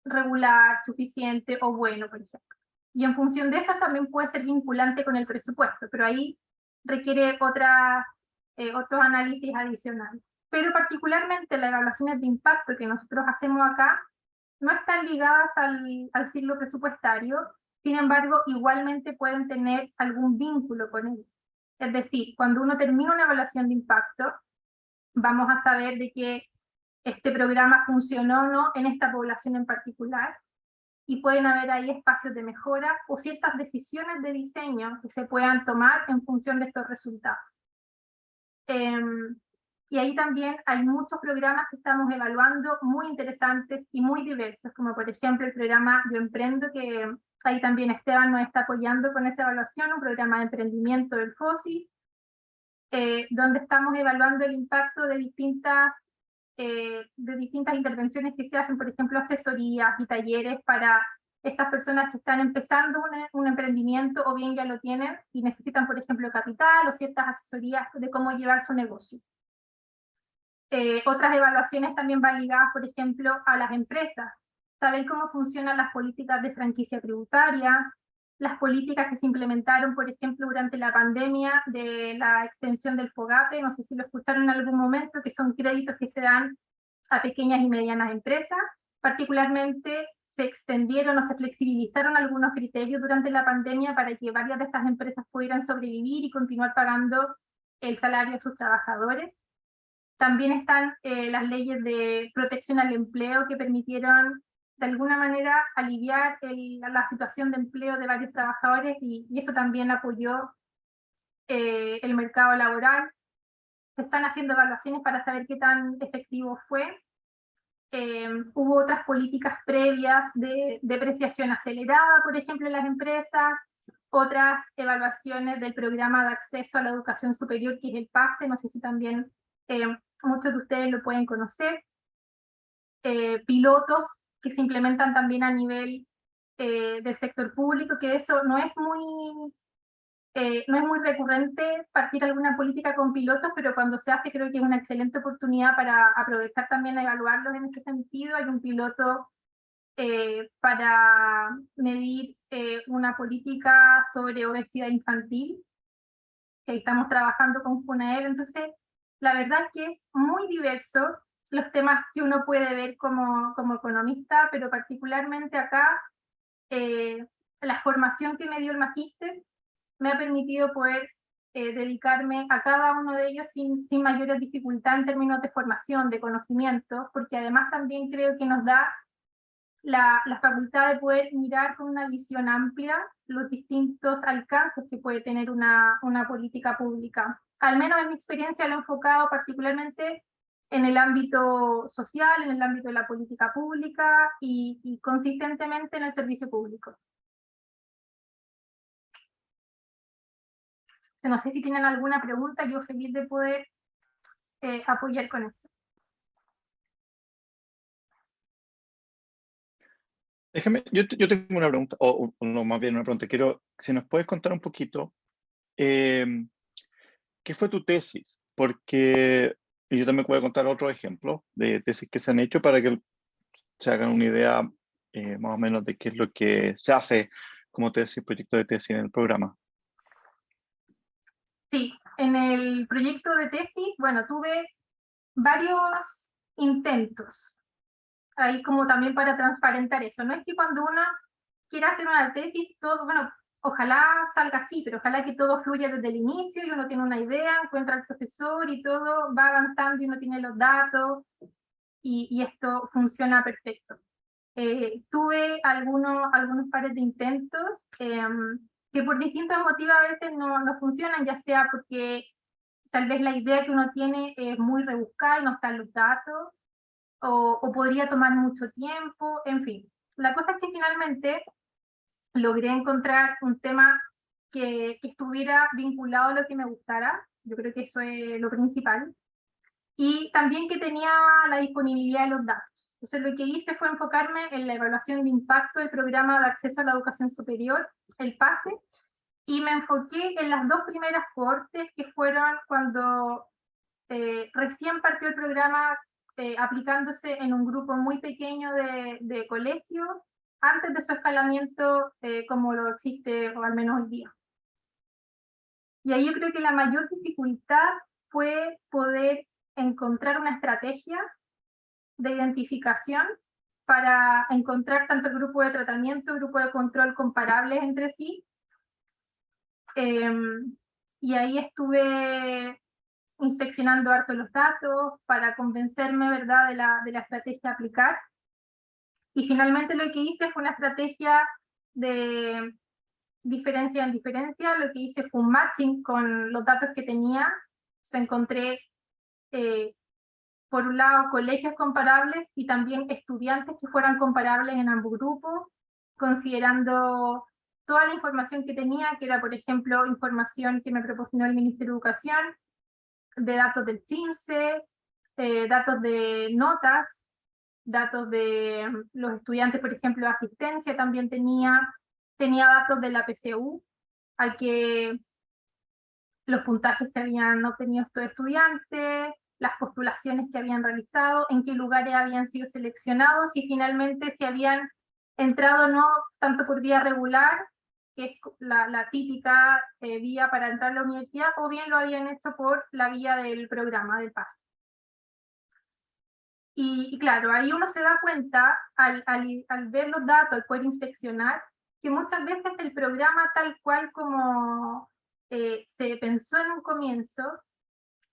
regular, suficiente o bueno, por ejemplo. Y en función de eso también puede ser vinculante con el presupuesto, pero ahí requiere otros análisis adicionales. Pero particularmente las evaluaciones de impacto que nosotros hacemos acá no están ligadas al ciclo presupuestario, sin embargo, igualmente pueden tener algún vínculo con él. Es decir, cuando uno termina una evaluación de impacto, vamos a saber de que este programa funcionó o no en esta población en particular, y pueden haber ahí espacios de mejora o ciertas decisiones de diseño que se puedan tomar en función de estos resultados. Y ahí también hay muchos programas que estamos evaluando muy interesantes y muy diversos, como por ejemplo el programa Yo Emprendo, que ahí también Esteban nos está apoyando con esa evaluación, un programa de emprendimiento del FOSI, donde estamos evaluando el impacto de distintas intervenciones que se hacen, por ejemplo, asesorías y talleres para estas personas que están empezando un emprendimiento o bien ya lo tienen y necesitan, por ejemplo, capital o ciertas asesorías de cómo llevar su negocio. Otras evaluaciones también van ligadas, por ejemplo, a las empresas. Saber cómo funcionan las políticas de franquicia tributaria, las políticas que se implementaron, por ejemplo, durante la pandemia de la extensión del FOGAPE, no sé si lo escucharon en algún momento, que son créditos que se dan a pequeñas y medianas empresas. Particularmente se extendieron o se flexibilizaron algunos criterios durante la pandemia para que varias de estas empresas pudieran sobrevivir y continuar pagando el salario a sus trabajadores. También están las leyes de protección al empleo que permitieron de alguna manera aliviar la situación de empleo de varios trabajadores y eso también apoyó el mercado laboral. Se están haciendo evaluaciones para saber qué tan efectivo fue. Hubo otras políticas previas de depreciación acelerada, por ejemplo, en las empresas, otras evaluaciones del programa de acceso a la educación superior, que es el PASE, no sé si también muchos de ustedes lo pueden conocer, pilotos que se implementan también a nivel del sector público, que eso no es muy recurrente partir alguna política con pilotos, pero cuando se hace creo que es una excelente oportunidad para aprovechar también a evaluarlos en ese sentido. Hay un piloto para medir una política sobre obesidad infantil, que estamos trabajando con FUNAEB, entonces la verdad es que es muy diverso los temas que uno puede ver como economista, pero particularmente acá la formación que me dio el magíster me ha permitido poder dedicarme a cada uno de ellos sin mayores dificultad en términos de formación, de conocimiento, porque además también creo que nos da la facultad de poder mirar con una visión amplia los distintos alcances que puede tener una política pública. Al menos en mi experiencia lo he enfocado particularmente en el ámbito social, en el ámbito de la política pública y consistentemente en el servicio público. No sé si tienen alguna pregunta, yo feliz de poder apoyar con eso. Déjame, yo tengo una pregunta, o no, más bien una pregunta. Quiero, si nos puedes contar un poquito, ¿qué fue tu tesis? Porque yo también puedo contar otro ejemplo de tesis que se han hecho para que se hagan una idea más o menos de qué es lo que se hace como tesis, proyecto de tesis en el programa. Sí, en el proyecto de tesis, bueno, tuve varios intentos, ahí como también para transparentar eso. No es que cuando uno quiera hacer una tesis, todo, bueno, ojalá salga así, pero ojalá que todo fluya desde el inicio y uno tiene una idea, encuentra al profesor y todo va avanzando y uno tiene los datos y esto funciona perfecto. Tuve algunos pares de intentos que por distintos motivos a veces no funcionan, ya sea porque tal vez la idea que uno tiene es muy rebuscada y no están los datos, o podría tomar mucho tiempo, en fin. La cosa es que finalmente logré encontrar un tema que estuviera vinculado a lo que me gustara, yo creo que eso es lo principal, y también que tenía la disponibilidad de los datos. Entonces lo que hice fue enfocarme en la evaluación de impacto del programa de acceso a la educación superior, el PASE, y me enfoqué en las dos primeras cohortes que fueron cuando recién partió el programa aplicándose en un grupo muy pequeño de colegios, antes de su escalamiento como lo existe, o al menos hoy día. Y ahí yo creo que la mayor dificultad fue poder encontrar una estrategia de identificación para encontrar tanto el grupo de tratamiento, grupo de control comparables entre sí. Y ahí estuve inspeccionando harto los datos para convencerme, ¿verdad?, de la estrategia a aplicar. Y finalmente lo que hice fue una estrategia de diferencia en diferencia. Lo que hice fue un matching con los datos que tenía. O sea, encontré, por un lado, colegios comparables y también estudiantes que fueran comparables en ambos grupos, considerando toda la información que tenía, que era, por ejemplo, información que me proporcionó el Ministerio de Educación, de datos del CIMSE, datos de notas, datos de los estudiantes, por ejemplo, de asistencia, también tenía datos de la PCU, al que los puntajes que habían obtenido estos estudiantes, las postulaciones que habían realizado, en qué lugares habían sido seleccionados y finalmente si habían entrado o no, tanto por vía regular, que es la típica vía para entrar a la universidad, o bien lo habían hecho por la vía del programa, del PAS. Y claro, ahí uno se da cuenta, al ver los datos, al poder inspeccionar, que muchas veces el programa tal cual como se pensó en un comienzo,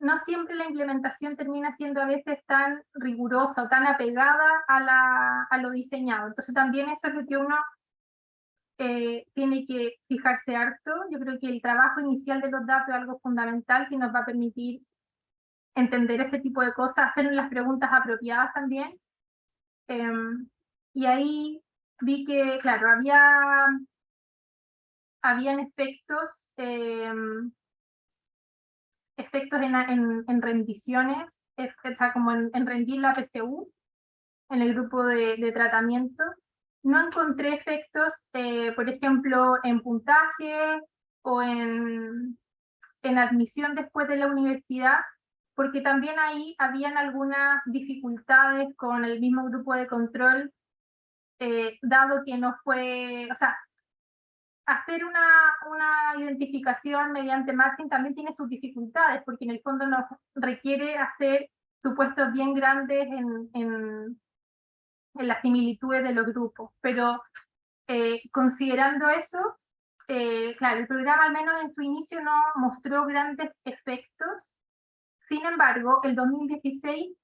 no siempre la implementación termina siendo a veces tan rigurosa o tan apegada a lo diseñado. Entonces también eso es lo que uno tiene que fijarse harto. Yo creo que el trabajo inicial de los datos es algo fundamental que nos va a permitir entender ese tipo de cosas, hacer las preguntas apropiadas también. Y ahí vi que, claro, habían efectos en rendiciones, o sea, como en rendir la PCU, en el grupo de tratamiento. No encontré efectos, por ejemplo, en puntaje o en admisión después de la universidad, porque también ahí habían algunas dificultades con el mismo grupo de control, dado que no fue, o sea, hacer una identificación mediante matching también tiene sus dificultades, porque en el fondo nos requiere hacer supuestos bien grandes en las similitudes de los grupos, pero considerando eso, claro, el programa al menos en su inicio no mostró grandes efectos. Sin embargo, el 2016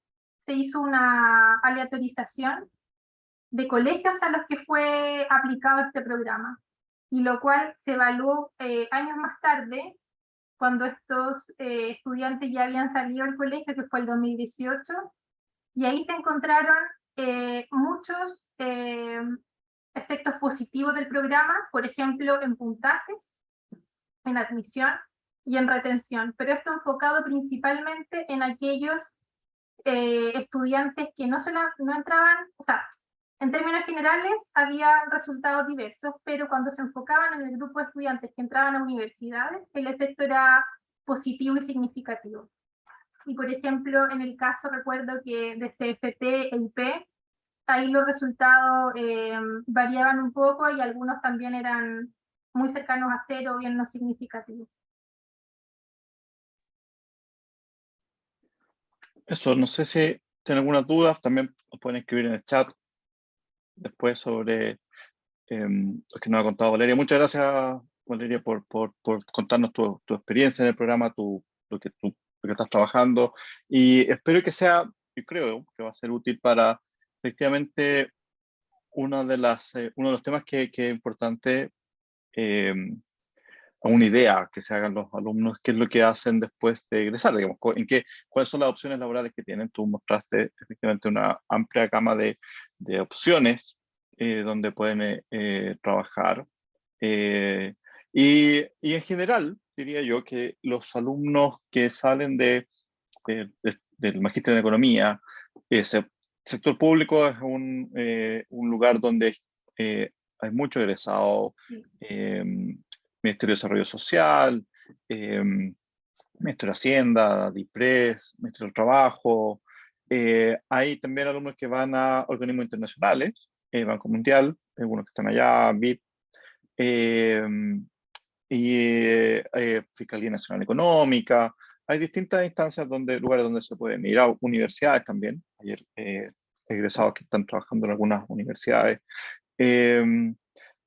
se hizo una aleatorización de colegios a los que fue aplicado este programa, y lo cual se evaluó años más tarde, cuando estos estudiantes ya habían salido del colegio, que fue el 2018, y ahí se encontraron muchos efectos positivos del programa, por ejemplo, en puntajes, en admisión y en retención, pero esto enfocado principalmente en aquellos estudiantes que no entraban, o sea, en términos generales había resultados diversos, pero cuando se enfocaban en el grupo de estudiantes que entraban a universidades, el efecto era positivo y significativo. Y por ejemplo, en el caso recuerdo que de CFT e IP, ahí los resultados variaban un poco y algunos también eran muy cercanos a cero o bien no significativos. Eso, no sé si tienen alguna duda, también nos pueden escribir en el chat después sobre lo que nos ha contado Valeria. Muchas gracias, Valeria, por contarnos tu experiencia en el programa, lo que estás trabajando, y espero que sea, yo creo que va a ser útil para efectivamente uno de los temas que es importante, a una idea que se hagan los alumnos, qué es lo que hacen después de egresar, digamos, cuáles son las opciones laborales que tienen. Tú mostraste efectivamente una amplia gama de opciones donde pueden trabajar. Y en general, diría yo que los alumnos que salen del magíster en economía, sector público es un lugar donde hay mucho egresado, Ministerio de Desarrollo Social, Ministerio de Hacienda, DIPRES, Ministerio del Trabajo. Hay también alumnos que van a organismos internacionales, Banco Mundial, algunos que están allá, BID, Fiscalía Nacional Económica. Hay distintas instancias, lugares donde se pueden ir, a universidades también. Ayer egresados que están trabajando en algunas universidades.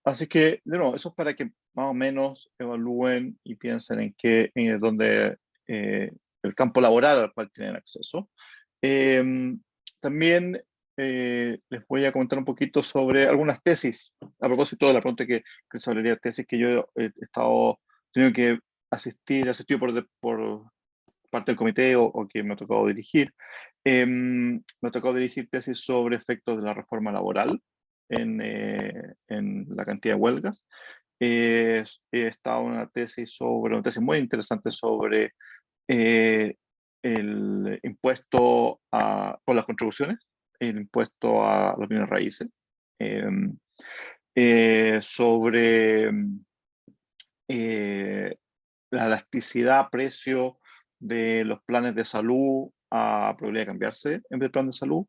Así que, de nuevo, eso es para que más o menos evalúen y piensen en dónde el campo laboral al cual tienen acceso. También les voy a comentar un poquito sobre algunas tesis, a propósito de la pregunta que se hablaría de tesis que yo he tenido que asistido por parte del comité o que me ha tocado dirigir. Me ha tocado dirigir tesis sobre efectos de la reforma laboral en la cantidad de huelgas. He estado en una tesis muy interesante sobre el impuesto por las contribuciones, el impuesto a los bienes raíces, sobre la elasticidad precio de los planes de salud a probabilidad de cambiarse en el plan de salud.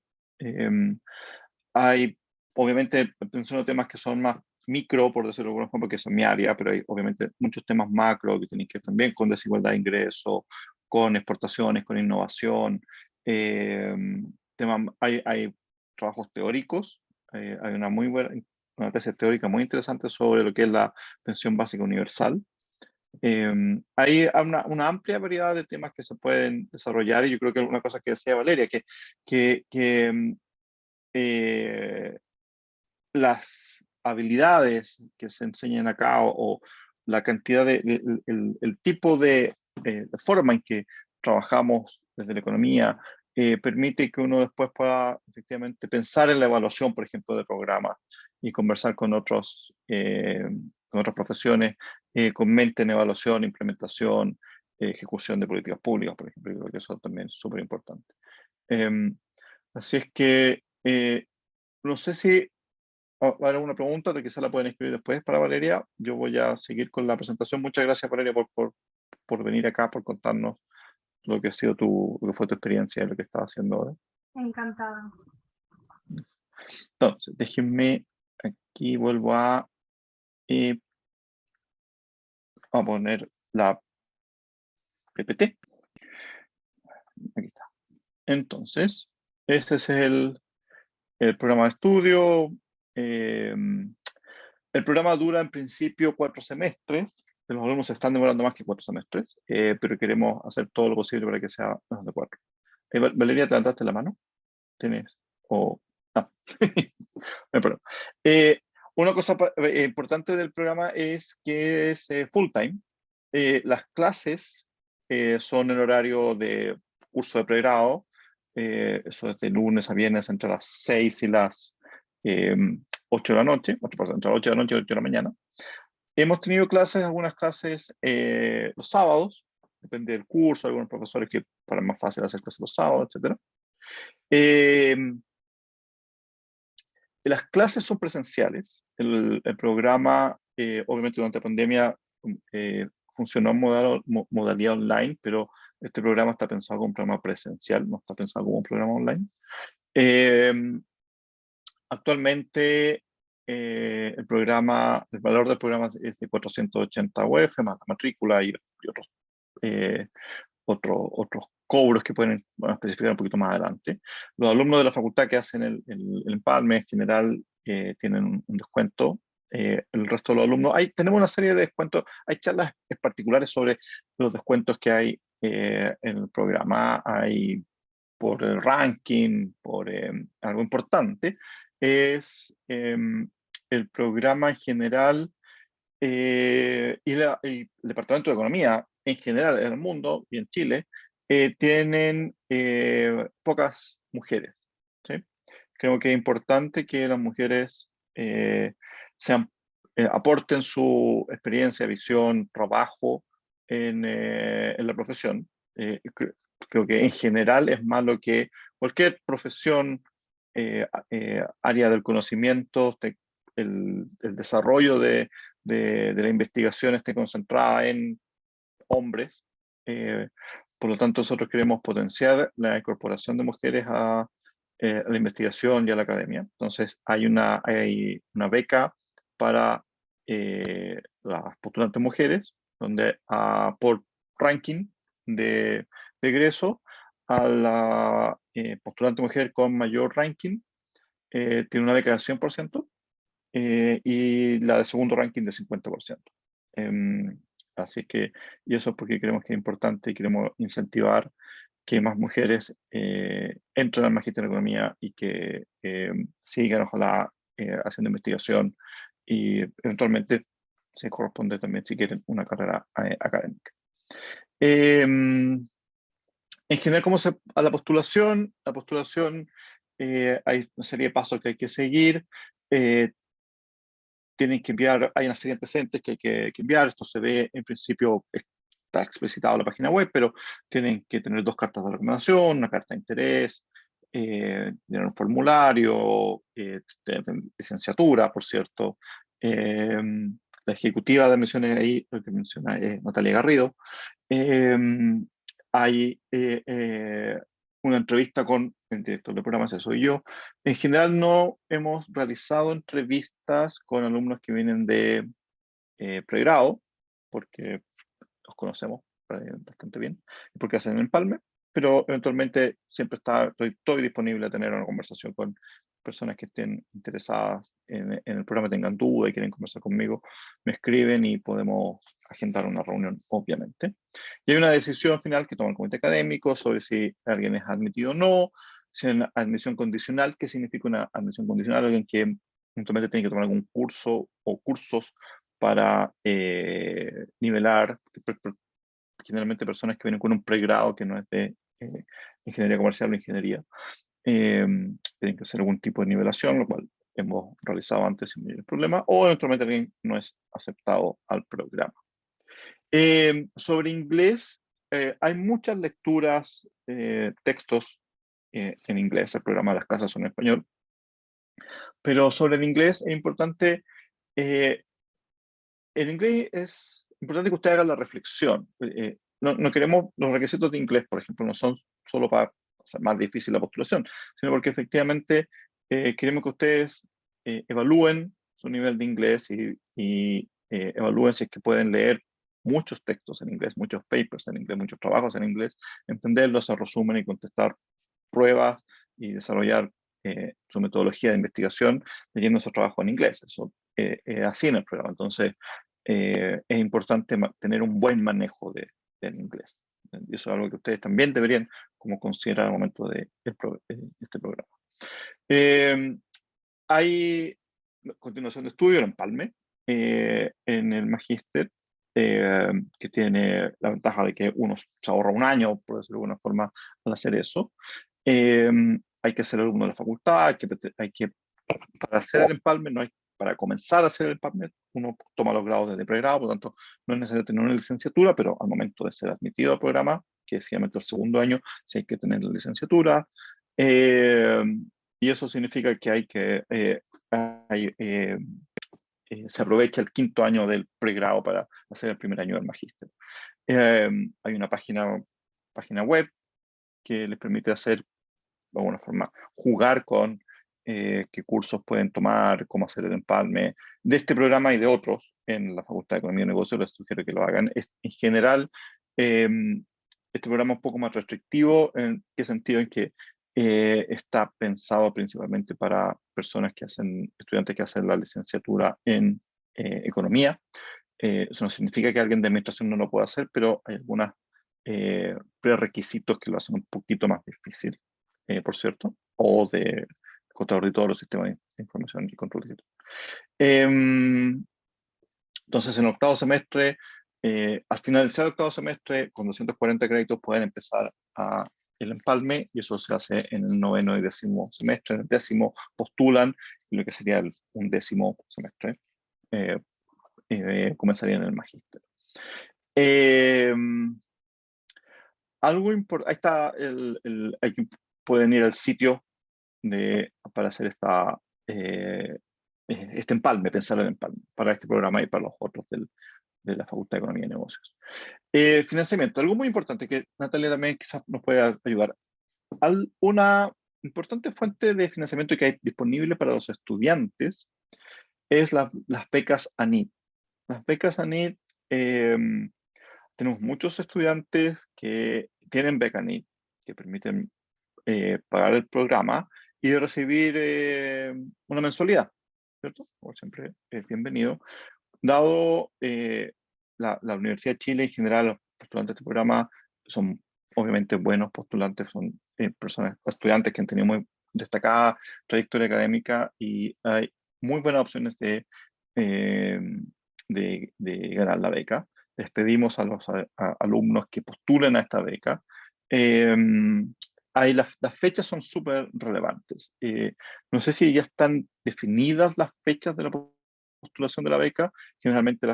Hay, obviamente, menciono temas que son más micro, por decirlo de alguna forma, porque son mi área, pero hay obviamente muchos temas macro que tienen que ver también con desigualdad de ingresos, con exportaciones, con innovación. Hay trabajos teóricos, hay una muy buena, una tesis teórica muy interesante sobre lo que es la pensión básica universal. Hay una amplia variedad de temas que se pueden desarrollar, y yo creo que una cosa que decía Valeria, que las habilidades que se enseñan acá o la cantidad el tipo de forma en que trabajamos desde la economía permite que uno después pueda efectivamente pensar en la evaluación, por ejemplo, de programas y conversar con con otras profesiones, con mente en evaluación, implementación, ejecución de políticas públicas, por ejemplo. Yo creo que eso también es súper importante. Así es que no sé si va a haber alguna pregunta, que quizá la pueden escribir después para Valeria. Yo voy a seguir con la presentación. Muchas gracias, Valeria, por venir acá, por contarnos lo que ha sido lo que fue tu experiencia y lo que estás haciendo ahora. Encantada. Entonces, déjenme, aquí vuelvo a poner la PPT. Aquí está. Entonces, este es el programa de estudio. El programa dura en principio 4 semestres. Los alumnos se están demorando más que 4 semestres, pero queremos hacer todo lo posible para que sea menos de 4. Valeria, ¿te levantaste la mano? ¿Tienes? No, perdón. Una cosa importante del programa es que es full time. Las clases son en horario de curso de pregrado. Eso es de lunes a viernes entre las 6 y las 8 de la noche, entre las 8 de la noche y 8 de la mañana. Hemos tenido algunas clases los sábados, depende del curso, algunos profesores que para más fácil hacer clases los sábados, etc. Las clases son presenciales. El programa, obviamente durante la pandemia, funcionó en modalidad online, pero este programa está pensado como un programa presencial, no está pensado como un programa online. Actualmente, el valor del programa es de 480 UF, más la matrícula y otros cobros que pueden especificar un poquito más adelante. Los alumnos de la facultad que hacen el empalme en general tienen un descuento. El resto de los alumnos, tenemos una serie de descuentos, hay charlas particulares sobre los descuentos que hay en el programa, hay por el ranking, por algo importante, es el programa en general y el Departamento de Economía en general en el mundo y en Chile tienen pocas mujeres. ¿Sí? Creo que es importante que las mujeres aporten su experiencia, visión, trabajo en la profesión. Creo que en general es malo que cualquier profesión, área del conocimiento, el desarrollo de la investigación esté concentrada en hombres. Por lo tanto, nosotros queremos potenciar la incorporación de mujeres a la investigación y a la academia. Entonces, hay una beca para las postulantes mujeres, donde por ranking de egreso, a la postulante mujer con mayor ranking tiene una beca de 100%, y la de segundo ranking de 50%. Así que, y eso es porque creemos que es importante y queremos incentivar que más mujeres entren al Magíster en Economía y que sigan, ojalá, haciendo investigación y eventualmente se corresponde también, si quieren, una carrera académica. En general, a la postulación? La postulación, hay una serie de pasos que hay que seguir. Tienen que enviar, hay una serie de antecedentes que hay que enviar. Esto se ve, en principio, está explicitado en la página web, pero tienen que tener 2 cartas de recomendación, una carta de interés, tener un formulario, de licenciatura, por cierto. La ejecutiva de admisiones ahí, lo que menciona es Natalia Garrido. Hay una entrevista con el director de programa, ese soy yo. En general no hemos realizado entrevistas con alumnos que vienen de pregrado, porque los conocemos bastante bien, porque hacen el empalme, pero eventualmente siempre estoy disponible a tener una conversación con personas que estén interesadas en el programa, tengan dudas y quieren conversar conmigo, me escriben y podemos agendar una reunión, obviamente. Y hay una decisión final que toma el comité académico sobre si alguien es admitido o no, si hay una admisión condicional. ¿Qué significa una admisión condicional? Alguien que eventualmente tiene que tomar algún curso o cursos para nivelar, generalmente personas que vienen con un pregrado que no es de ingeniería comercial o ingeniería, tienen que hacer algún tipo de nivelación, lo cual hemos realizado antes sin ningún problema, o eventualmente alguien no es aceptado al programa. Sobre inglés, hay muchas lecturas, textos en inglés, el programa de las clases son en español, pero sobre el inglés es importante, el inglés es importante que usted haga la reflexión. No queremos, los requisitos de inglés, por ejemplo, no son solo para hacer más difícil la postulación, sino porque efectivamente queremos que ustedes evalúen su nivel de inglés y evalúen si es que pueden leer muchos textos en inglés, muchos papers en inglés, muchos trabajos en inglés, entenderlos, hacer resumen y contestar pruebas y desarrollar su metodología de investigación leyendo esos trabajos en inglés. Eso así en el programa. Entonces, es importante tener un buen manejo del inglés. Y eso es algo que ustedes también deberían como considerar al momento de este programa. Hay continuación de estudio en Empalme, en el magíster, que tiene la ventaja de que uno se ahorra un año, por decirlo de alguna forma, al hacer eso. Hay que hacer alumno de la facultad, para hacer el empalme, no hay, para comenzar a hacer el empalme, uno toma los grados desde pregrado, por lo tanto, no es necesario tener una licenciatura, pero al momento de ser admitido al programa, que es generalmente el segundo año, sí hay que tener la licenciatura. Y eso significa que se aprovecha el quinto año del pregrado para hacer el primer año del magíster. Hay una página web que les permite hacer, de alguna forma, jugar con qué cursos pueden tomar, cómo hacer el empalme de este programa y de otros en la Facultad de Economía y Negocios. Les sugiero que lo hagan. En general, este programa es un poco más restrictivo. ¿En qué sentido? En que está pensado principalmente para personas estudiantes que hacen la licenciatura en Economía. Eso no significa que alguien de administración no lo pueda hacer, pero hay algunos prerequisitos que lo hacen un poquito más difícil, por cierto, o de contador de todos los sistemas de información y control digital. Entonces, en octavo semestre, al finalizar el octavo semestre, con 240 créditos pueden empezar el empalme, y eso se hace en el noveno y décimo semestre. En el décimo postulan, y lo que sería un décimo semestre comenzaría en el magíster. Algo importante, ahí está, pueden ir al sitio para hacer este empalme, pensar el empalme, para este programa y para los otros de la Facultad de Economía y Negocios. Financiamiento, algo muy importante que Natalia también quizás nos pueda ayudar. Una importante fuente de financiamiento que hay disponible para los estudiantes es las becas ANIT. Las becas ANIT, tenemos muchos estudiantes que tienen beca ANIT, que permiten pagar el programa y de recibir una mensualidad, ¿cierto? Como siempre, es bienvenido. Dado la Universidad de Chile en general, los postulantes de este programa son obviamente buenos postulantes, son estudiantes que han tenido muy destacada trayectoria académica y hay muy buenas opciones de ganar la beca. Les pedimos a los alumnos que postulen a esta beca. Las fechas son súper relevantes. No sé si ya están definidas las fechas de la postulación de la beca. Generalmente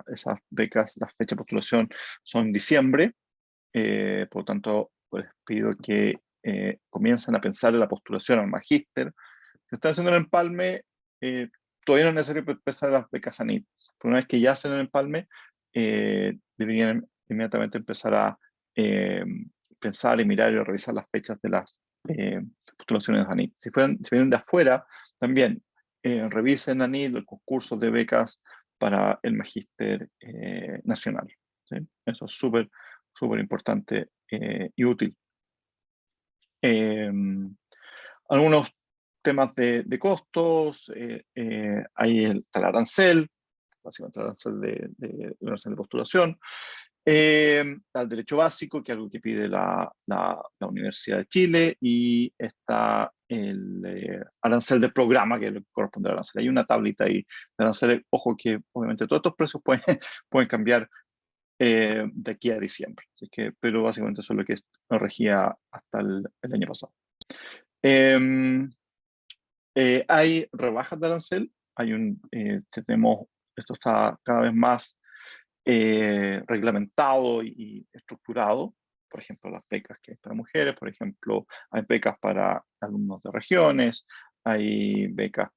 esas becas, las fechas de postulación son en diciembre. Por lo tanto, pues pido que comiencen a pensar en la postulación al magíster. Si están haciendo el empalme, todavía no es necesario empezar las becas ANIT. Pero una vez que ya hacen el empalme, deberían inmediatamente empezar a pensar y mirar y revisar las fechas de las postulaciones de ANID. Si vienen de afuera, también revisen ANID, los concursos de becas para el magíster nacional. ¿Sí? Eso es súper, súper importante y útil. Algunos temas de costos, hay el arancel, básicamente el arancel de postulación, al derecho básico, que es algo que pide la Universidad de Chile, y está el arancel de programa, que es lo que corresponde al arancel. Hay una tablita ahí de aranceles. Ojo que obviamente todos estos precios pueden cambiar de aquí a diciembre. Así que, pero básicamente eso es lo que nos regía hasta el año pasado. Hay rebajas de arancel. Esto está cada vez más reglamentado y estructurado. Por ejemplo, las becas que hay para mujeres, por ejemplo, hay becas para alumnos de regiones, hay becas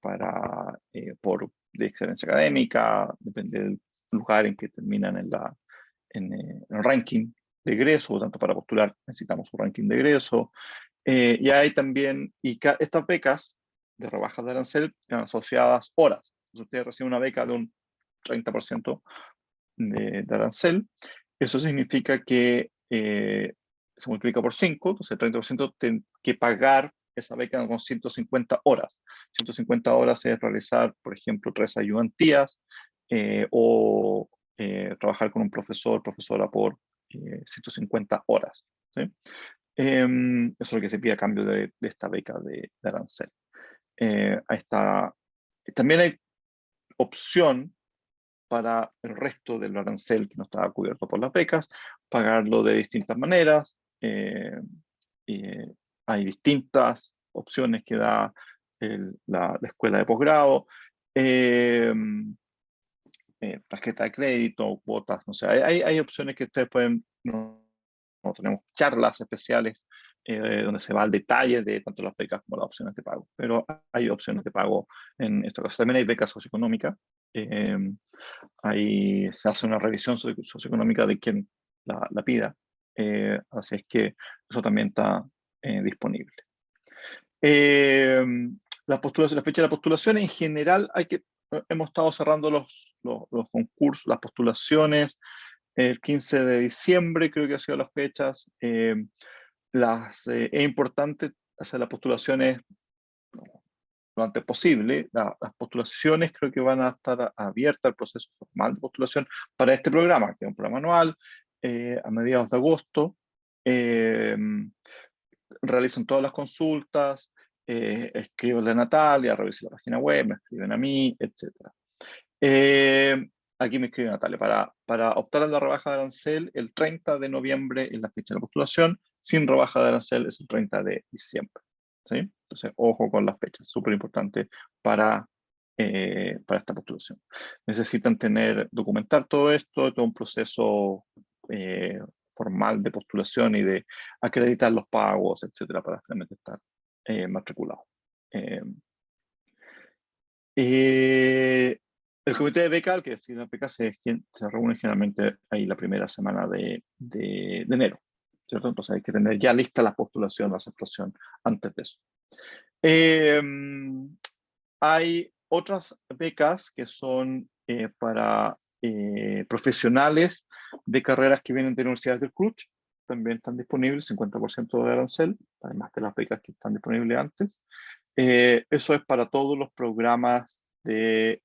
de excelencia académica, depende del lugar en que terminan en el ranking de egreso, tanto para postular necesitamos un ranking de egreso. Y hay también, estas becas de rebajas de arancel están asociadas horas. Si usted recibe una beca de un 30% de arancel, eso significa que se multiplica por 5, entonces el 30% tiene que pagar esa beca con 150 horas. 150 horas es realizar, por ejemplo, 3 ayudantías o trabajar con un profesora por 150 horas. ¿Sí? Eso es lo que se pide a cambio de esta beca de arancel. Ahí está. También hay opción para el resto del arancel que no estaba cubierto por las becas, pagarlo de distintas maneras. Hay distintas opciones que da la escuela de posgrado. Tarjeta de crédito, cuotas, no sé, hay opciones que ustedes pueden, no tenemos charlas especiales donde se va al detalle de tanto las becas como las opciones de pago, pero hay opciones de pago en esta cosa. También hay becas socioeconómicas, ahí se hace una revisión socioeconómica de quien la pida, así es que eso también está disponible. La fecha de la postulación, en general, hemos estado cerrando los concursos, las postulaciones, el 15 de diciembre creo que han sido las fechas. Es importante hacer las postulaciones lo antes posible. Las postulaciones creo que van a estar abiertas al proceso formal de postulación para este programa, que es un programa anual, a mediados de agosto. Realizan todas las consultas, escribenle a Natalia, revisen la página web, me escriben a mí, etc. Aquí me escribe Natalia, para optar a la rebaja de arancel, el 30 de noviembre es la fecha de la postulación, sin rebaja de arancel es el 30 de diciembre. ¿Sí? Entonces, ojo con las fechas, súper importante para esta postulación. Necesitan documentar todo esto, todo un proceso formal de postulación y de acreditar los pagos, etcétera, para finalmente estar matriculado. El comité de beca, que decide las becas, se reúne generalmente ahí la primera semana de enero, ¿cierto? Entonces hay que tener ya lista la postulación, la aceptación antes de eso. Hay otras becas que son para profesionales de carreras que vienen de universidades del CRUCH, también están disponibles, 50% de arancel, además de las becas que están disponibles antes. Eso es para todos los programas del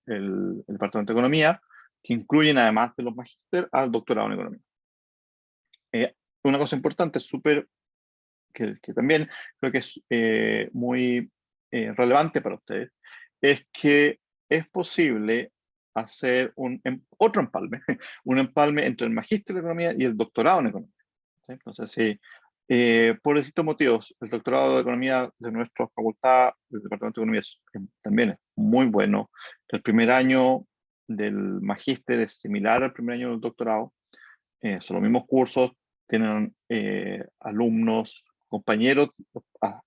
Departamento de Economía, que incluyen, además de los magíster, al doctorado en Economía. Una cosa importante, que también creo que es muy relevante para ustedes, es que es posible hacer otro empalme, un empalme entre el magíster de Economía y el doctorado en Economía. ¿Sí? Entonces, sí, por distintos motivos, el doctorado de Economía de nuestra facultad, del Departamento de Economía, también es muy bueno. El primer año del magíster es similar al primer año del doctorado. Son los mismos cursos, tienen alumnos, compañeros,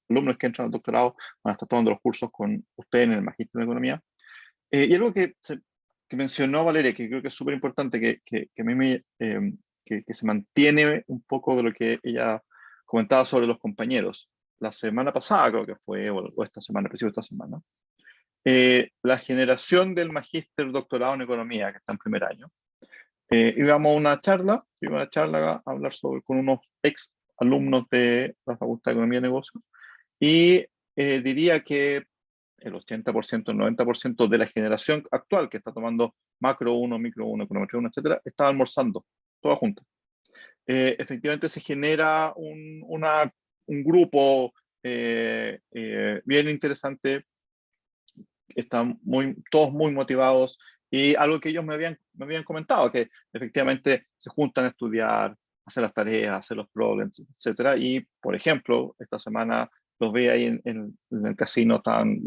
alumnos que entran al doctorado, van a estar tomando los cursos con usted en el magíster de Economía. Y algo que mencionó Valeria, que creo que es súper importante, que a mí que se mantiene un poco de lo que ella comentaba sobre los compañeros. La semana pasada, creo que fue, o esta semana, principio de esta semana, la generación del magíster doctorado en economía, que está en primer año, íbamos a una charla, a hablar con unos ex alumnos de la Facultad de Economía y Negocios, y diría que el 80%, el 90% de la generación actual que está tomando macro 1, micro 1, econometría 1, etcétera, está almorzando, toda junta. Efectivamente se genera un grupo bien interesante, están todos muy motivados, y algo que ellos me habían comentado, que efectivamente se juntan a estudiar, hacer las tareas, hacer los problemas, etcétera. Y, por ejemplo, esta semana los vi ahí en el casino, están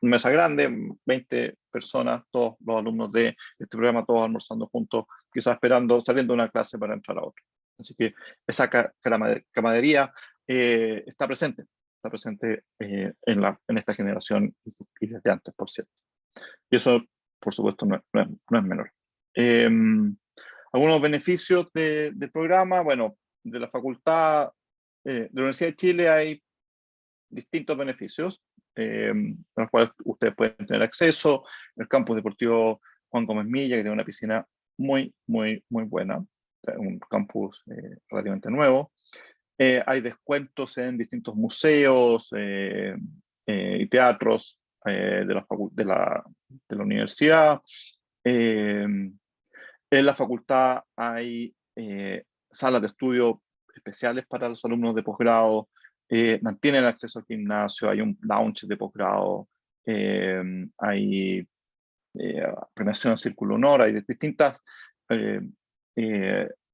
mesa grande, 20 personas, todos los alumnos de este programa, todos almorzando juntos, quizás saliendo de una clase para entrar a otra. Así que esa camaradería está presente en esta generación, y desde antes, por cierto. Y eso, por supuesto, no es menor. Algunos beneficios del programa, bueno, de la facultad, de la Universidad de Chile hay distintos beneficios, a los cuales ustedes pueden tener acceso. El campus deportivo Juan Gómez Milla, que tiene una piscina muy, muy, muy buena, un campus relativamente nuevo. Hay descuentos en distintos museos y teatros de la universidad. En la facultad hay salas de estudio especiales para los alumnos de posgrado, mantienen el acceso al gimnasio, hay un lounge de posgrado, hay premiación Círculo Honor, hay distintas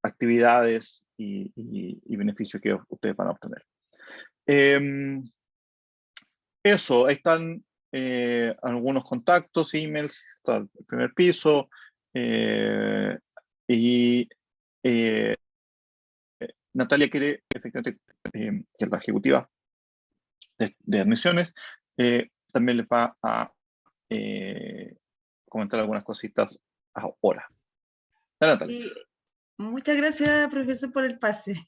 actividades y beneficios que ustedes van a obtener. Eso, ahí están algunos contactos, emails, está el primer piso, y Natalia quiere, efectivamente, que es la ejecutiva de admisiones, también les va a comentar algunas cositas ahora. Dale, Natalia. Sí, muchas gracias, profesor, por el pase.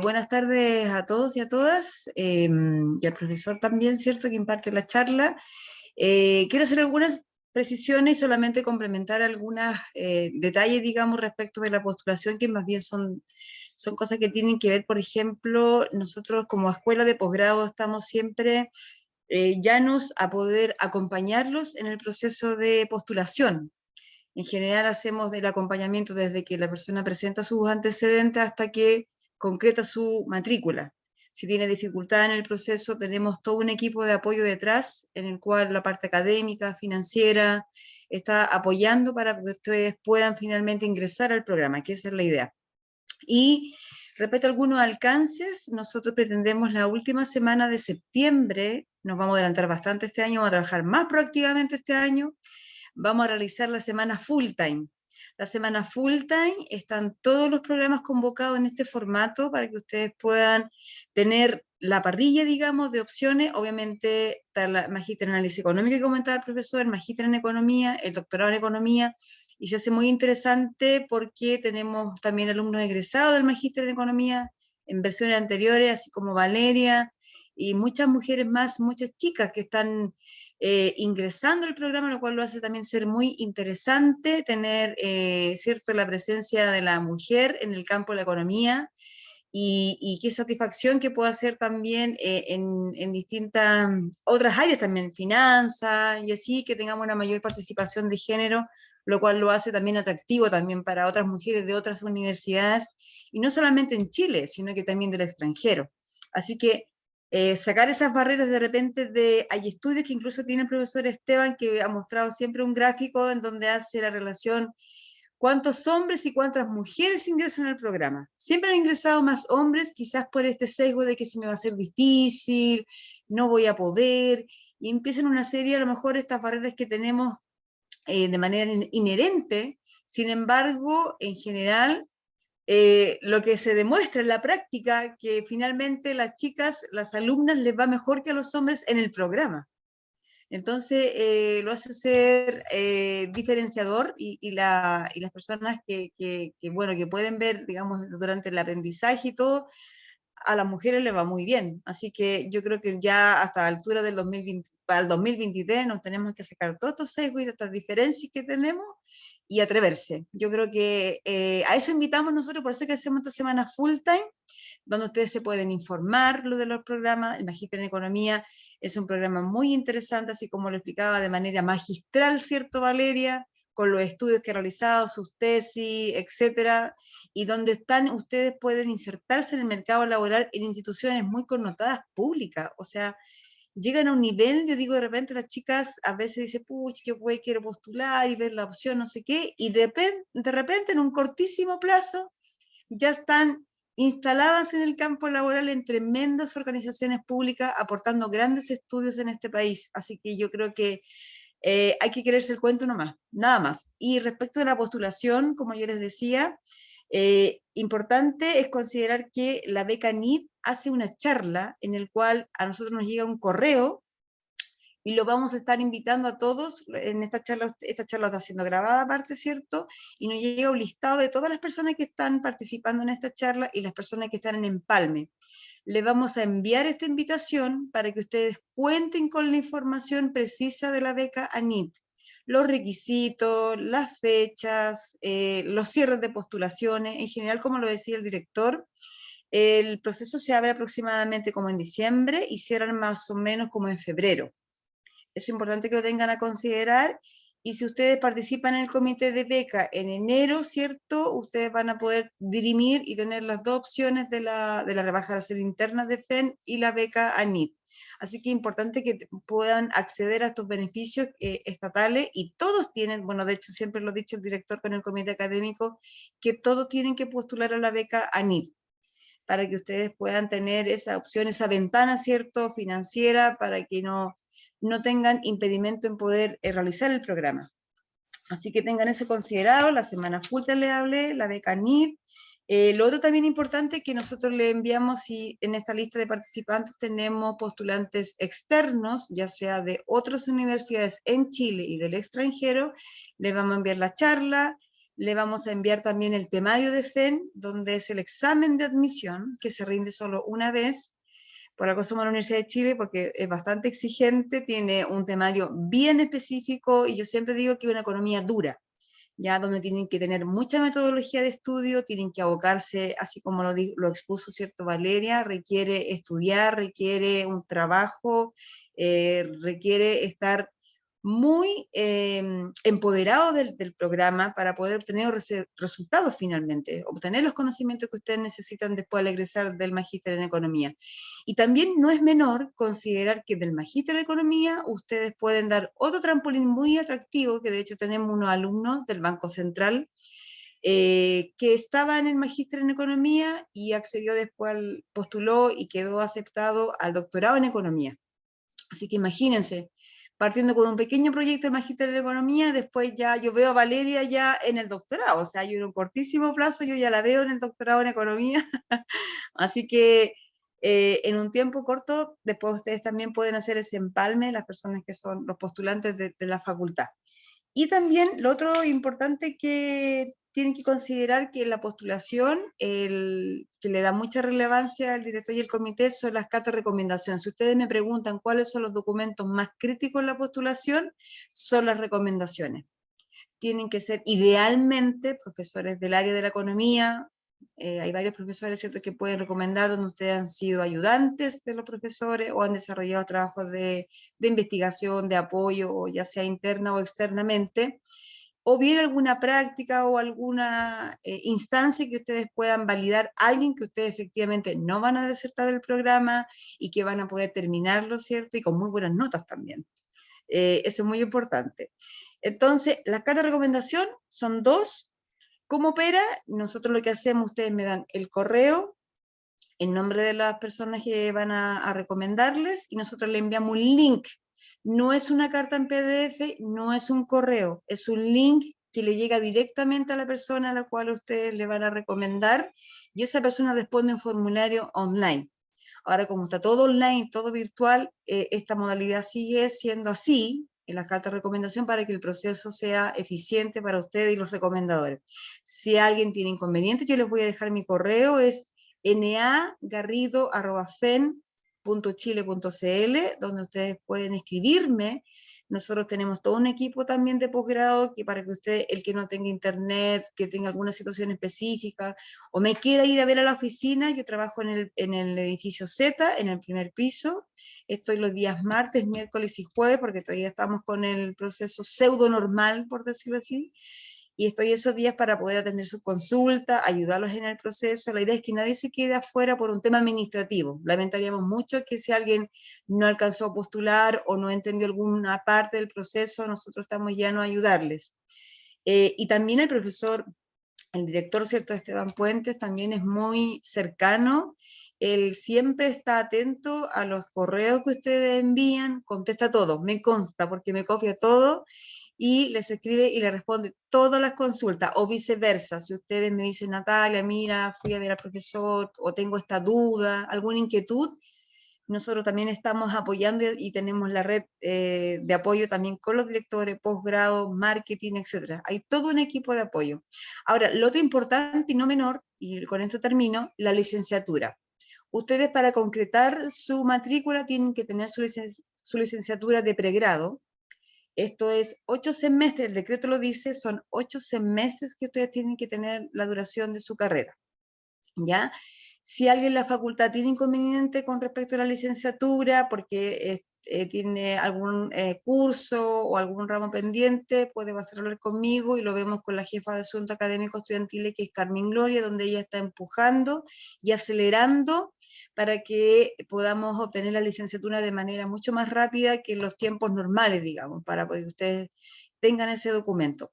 Buenas tardes a todos y a todas, y al profesor también, ¿cierto?, que imparte la charla. Quiero hacer algunas precisiones y solamente complementar algunos detalles, digamos, respecto de la postulación, que más bien son cosas que tienen que ver, por ejemplo, nosotros como escuela de posgrado estamos siempre llanos a poder acompañarlos en el proceso de postulación. En general hacemos el acompañamiento desde que la persona presenta sus antecedentes hasta que concreta su matrícula. Si tiene dificultad en el proceso, tenemos todo un equipo de apoyo detrás, en el cual la parte académica, financiera, está apoyando para que ustedes puedan finalmente ingresar al programa, que esa es la idea. Y respecto a algunos alcances, nosotros pretendemos la última semana de septiembre, nos vamos a adelantar bastante este año, vamos a trabajar más proactivamente este año, vamos a realizar la semana full time. La semana full time están todos los programas convocados en este formato para que ustedes puedan tener la parrilla, digamos, de opciones. Obviamente está la magíster en análisis económico que comentaba el profesor, el magíster en economía, el doctorado en economía, y se hace muy interesante porque tenemos también alumnos egresados del magíster en economía en versiones anteriores, así como Valeria, y muchas mujeres más, muchas chicas que están ingresando al programa, lo cual lo hace también ser muy interesante tener, cierto, la presencia de la mujer en el campo de la economía, y qué satisfacción que pueda hacer también en distintas otras áreas también, finanzas, y así que tengamos una mayor participación de género, lo cual lo hace también atractivo también para otras mujeres de otras universidades, y no solamente en Chile, sino que también del extranjero. Así que sacar esas barreras de repente hay estudios que incluso tiene el profesor Esteban, que ha mostrado siempre un gráfico en donde hace la relación cuántos hombres y cuántas mujeres ingresan al programa. Siempre han ingresado más hombres, quizás por este sesgo de que se me va a hacer difícil, no voy a poder, y empiezan una serie, a lo mejor, estas barreras que tenemos de manera inherente. Sin embargo, en general, lo que se demuestra en la práctica, que finalmente las chicas, las alumnas, les va mejor que a los hombres en el programa. Entonces, lo hace ser diferenciador, y las personas bueno, que pueden ver, digamos, durante el aprendizaje y todo, a las mujeres le va muy bien. Así que yo creo que ya hasta la altura del 2020, para el 2023 nos tenemos que sacar todos estos sesgos y estas diferencias que tenemos y atreverse. Yo creo que a eso invitamos nosotros, por eso que hacemos esta semana full time, donde ustedes se pueden informar lo de los programas. El Magíster en Economía es un programa muy interesante, así como lo explicaba de manera magistral, ¿cierto, Valeria? Con los estudios que ha realizado, sus tesis, etcétera, y donde ustedes pueden insertarse en el mercado laboral en instituciones muy connotadas públicas. O sea, llegan a un nivel, yo digo, de repente las chicas a veces dicen, pucha, yo quiero postular y ver la opción, no sé qué, y de repente en un cortísimo plazo ya están instaladas en el campo laboral en tremendas organizaciones públicas, aportando grandes estudios en este país. Así que yo creo que hay que quererse el cuento nomás, nada más. Y respecto de la postulación, como yo les decía, importante es considerar que la beca NID hace una charla en el cual a nosotros nos llega un correo y lo vamos a estar invitando a todos. En esta charla está siendo grabada aparte, ¿cierto? Y nos llega un listado de todas las personas que están participando en esta charla y las personas que están en empalme. Le vamos a enviar esta invitación para que ustedes cuenten con la información precisa de la beca ANIT, los requisitos, las fechas, los cierres de postulaciones, en general, como lo decía el director, el proceso se abre aproximadamente como en diciembre y cierran más o menos como en febrero. Es importante que lo tengan a considerar. Y si ustedes participan en el comité de beca en enero, ¿cierto? Ustedes van a poder dirimir y tener las dos opciones de la rebaja arancel interna de FEN y la beca ANIT. Así que es importante que puedan acceder a estos beneficios estatales, y todos tienen, bueno, de hecho siempre lo ha dicho el director con el comité académico, que todos tienen que postular a la beca ANIT, para que ustedes puedan tener esa opción, esa ventana, ¿cierto?, financiera, para que no tengan impedimento en poder realizar el programa. Así que tengan eso considerado. La semana full le hablé, la beca NID. Lo otro también importante que nosotros le enviamos, y en esta lista de participantes tenemos postulantes externos, ya sea de otras universidades en Chile y del extranjero, les vamos a enviar la charla. Le vamos a enviar también el temario de FEN, donde es el examen de admisión, que se rinde solo una vez. Por algo somos la Universidad de Chile, porque es bastante exigente, tiene un temario bien específico, y yo siempre digo que es una economía dura, ya donde tienen que tener mucha metodología de estudio, tienen que abocarse, así como lo expuso, ¿cierto, Valeria? Requiere estudiar, requiere un trabajo, requiere estar muy empoderado del programa para poder obtener resultados finalmente, obtener los conocimientos que ustedes necesitan después al egresar del Magíster en Economía. Y también no es menor considerar que del Magíster en Economía ustedes pueden dar otro trampolín muy atractivo, que de hecho tenemos unos alumnos del Banco Central que estaba en el Magíster en Economía y accedió después, postuló y quedó aceptado al doctorado en Economía. Así que imagínense, partiendo con un pequeño proyecto de Magíster en Economía, después ya yo veo a Valeria ya en el doctorado, o sea, yo en un cortísimo plazo yo ya la veo en el doctorado en Economía. Así que en un tiempo corto, después ustedes también pueden hacer ese empalme, las personas que son los postulantes de la facultad. Y también lo otro importante que tienen que considerar, que la postulación, que le da mucha relevancia al director y el comité, son las cartas de recomendación. Si ustedes me preguntan cuáles son los documentos más críticos en la postulación, son las recomendaciones. Tienen que ser idealmente profesores del área de la economía. Hay varios profesores, ¿cierto?, que pueden recomendar donde ustedes han sido ayudantes de los profesores o han desarrollado trabajos de investigación, de apoyo, o ya sea interna o externamente, o bien alguna práctica o alguna instancia que ustedes puedan validar, alguien que ustedes efectivamente no van a desertar del programa y que van a poder terminarlo, ¿cierto?, y con muy buenas notas también. Eso es muy importante. Entonces, las cartas de recomendación son 2. ¿Cómo opera? Nosotros lo que hacemos, ustedes me dan el correo, el nombre de las personas que van a recomendarles, y nosotros le enviamos un link. No es una carta en PDF, no es un correo, es un link que le llega directamente a la persona a la cual ustedes le van a recomendar, y esa persona responde un formulario online. Ahora, como está todo online, todo virtual, esta modalidad sigue siendo así, en la carta de recomendación, para que el proceso sea eficiente para ustedes y los recomendadores. Si alguien tiene inconveniente, yo les voy a dejar mi correo, es nagarrido@fen.chile.cl, donde ustedes pueden escribirme. Nosotros tenemos todo un equipo también de posgrado que para que usted, el que no tenga internet, que tenga alguna situación específica, o me quiera ir a ver a la oficina, yo trabajo en el edificio Z, en el primer piso. Estoy los días martes, miércoles y jueves, porque todavía estamos con el proceso pseudo normal, por decirlo así. Y estoy esos días para poder atender sus consultas, ayudarlos en el proceso. La idea es que nadie se quede afuera por un tema administrativo. Lamentaríamos mucho que si alguien no alcanzó a postular o no entendió alguna parte del proceso, nosotros estamos llanos a ayudarles. Y también el profesor, el director, ¿cierto?, Esteban Puentes, también es muy cercano. Él siempre está atento a los correos que ustedes envían, contesta todo, me consta, porque me copia todo, y les escribe y le responde todas las consultas, o viceversa. Si ustedes me dicen, Natalia, mira, fui a ver al profesor, o tengo esta duda, alguna inquietud, nosotros también estamos apoyando y tenemos la red de apoyo también con los directores, posgrado, marketing, etc. Hay todo un equipo de apoyo. Ahora, lo otro importante y no menor, y con esto termino, la licenciatura. Ustedes para concretar su matrícula tienen que tener su licenciatura de pregrado. Esto es 8 semestres, el decreto lo dice, son 8 semestres que ustedes tienen que tener la duración de su carrera, ¿ya? Si alguien en la facultad tiene inconveniente con respecto a la licenciatura, porque tiene algún curso o algún ramo pendiente, puede pasar a hablar conmigo y lo vemos con la jefa de asuntos académicos estudiantiles, que es Carmen Gloria, donde ella está empujando y acelerando para que podamos obtener la licenciatura de manera mucho más rápida que en los tiempos normales, digamos, para que ustedes tengan ese documento.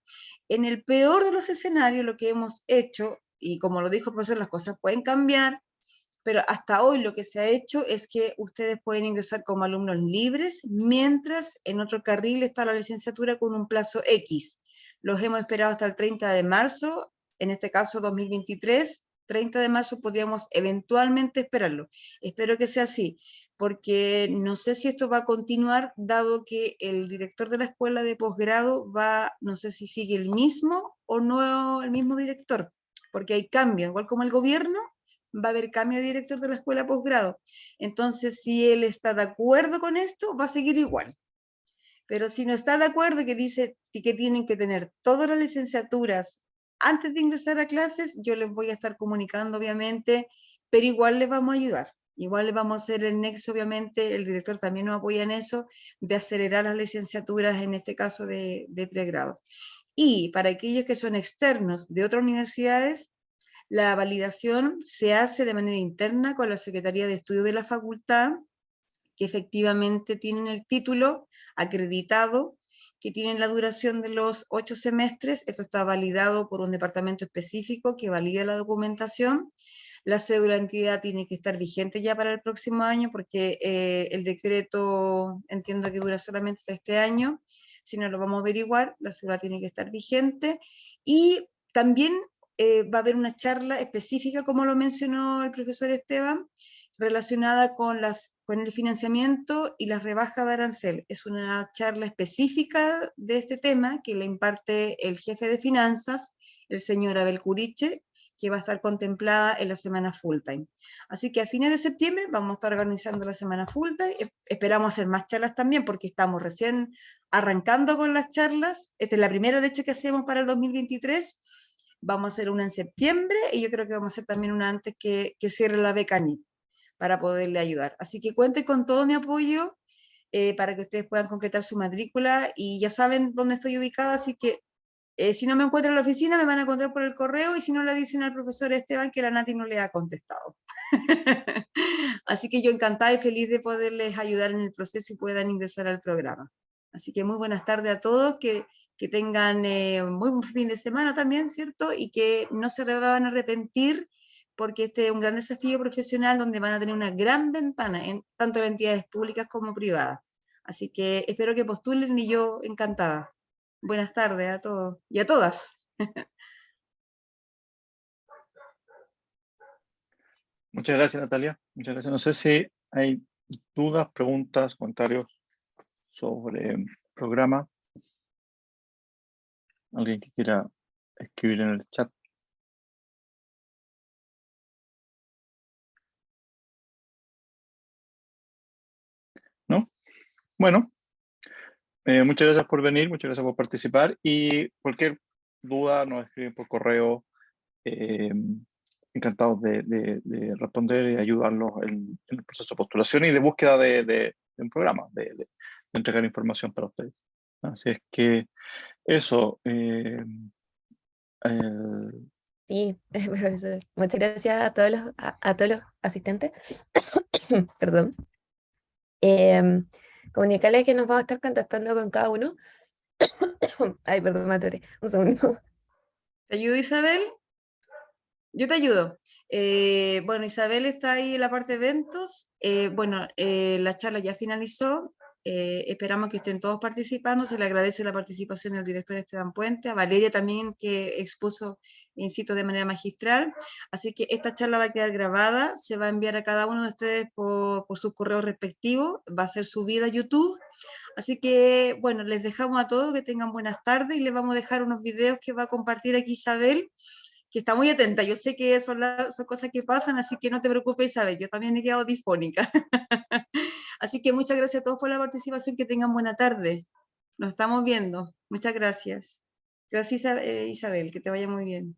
En el peor de los escenarios, lo que hemos hecho, y como lo dijo el profesor, las cosas pueden cambiar, pero hasta hoy lo que se ha hecho es que ustedes pueden ingresar como alumnos libres, mientras en otro carril está la licenciatura con un plazo X. Los hemos esperado hasta el 30 de marzo, en este caso 2023, 30 de marzo podríamos eventualmente esperarlo. Espero que sea así, porque no sé si esto va a continuar, dado que el director de la escuela de posgrado va, no sé si sigue el mismo o no el mismo director, porque hay cambios, igual como el gobierno, va a haber cambio de director de la escuela posgrado. Entonces, si él está de acuerdo con esto, va a seguir igual. Pero si no está de acuerdo, que dice que tienen que tener todas las licenciaturas antes de ingresar a clases, yo les voy a estar comunicando, obviamente, pero igual les vamos a ayudar. Igual les vamos a hacer el nexo, obviamente, el director también nos apoya en eso, de acelerar las licenciaturas, en este caso de pregrado. Y para aquellos que son externos de otras universidades, la validación se hace de manera interna con la Secretaría de Estudios de la facultad, que efectivamente tienen el título acreditado, que tienen la duración de los 8 semestres. Esto está validado por un departamento específico que valida la documentación. La cédula de entidad tiene que estar vigente ya para el próximo año, porque el decreto entiendo que dura solamente hasta este año. Si no, lo vamos a averiguar. La cédula tiene que estar vigente. Y también va a haber una charla específica, como lo mencionó el profesor Esteban, relacionada con el financiamiento y la rebaja de arancel. Es una charla específica de este tema que le imparte el jefe de finanzas, el señor Abel Curiche, que va a estar contemplada en la semana full time. Así que a fines de septiembre vamos a estar organizando la semana full time. Esperamos hacer más charlas también, porque estamos recién arrancando con las charlas. Esta es la primera, de hecho, que hacemos para el 2023. Vamos a hacer una en septiembre y yo creo que vamos a hacer también una antes que cierre la beca NIP, para poderle ayudar. Así que cuente con todo mi apoyo para que ustedes puedan concretar su matrícula, y ya saben dónde estoy ubicada, así que si no me encuentran en la oficina me van a encontrar por el correo, y si no, le dicen al profesor Esteban que la Nati no le ha contestado. Así que yo encantada y feliz de poderles ayudar en el proceso y puedan ingresar al programa. Así que muy buenas tardes a todos, que tengan muy buen fin de semana también, ¿cierto? Y que no se van a arrepentir, porque este es un gran desafío profesional donde van a tener una gran ventana, tanto en entidades públicas como privadas. Así que espero que postulen, y yo encantada. Buenas tardes a todos y a todas. Muchas gracias, Natalia. Muchas gracias. No sé si hay dudas, preguntas, comentarios sobre el programa. Alguien que quiera escribir en el chat. Bueno, muchas gracias por venir, muchas gracias por participar y cualquier duda nos escriben por correo. Encantados de responder y ayudarlos en el proceso de postulación y de búsqueda de un programa, de entregar información para ustedes. Así es que eso. Sí, profesor. Muchas gracias a todos los asistentes. Perdón. Comunicarles que nos vamos a estar contactando con cada uno. Ay, perdón, me atoré. Un segundo. ¿Te ayudo, Isabel? Yo te ayudo. Bueno, Isabel está ahí en la parte de eventos. La charla ya finalizó. Esperamos que estén todos participando. Se le agradece la participación del director Esteban Puente, a Valeria también, que expuso in situ de manera magistral. Así que esta charla va a quedar grabada, se va a enviar a cada uno de ustedes por sus correos respectivos, va a ser subida a YouTube. Así que, bueno, les dejamos a todos que tengan buenas tardes y les vamos a dejar unos videos que va a compartir aquí Isabel, que está muy atenta. Yo sé que son cosas que pasan, así que no te preocupes, Isabel, yo también he quedado difónica. Así que muchas gracias a todos por la participación, que tengan buena tarde. Nos estamos viendo. Muchas gracias. Gracias, Isabel, que te vaya muy bien.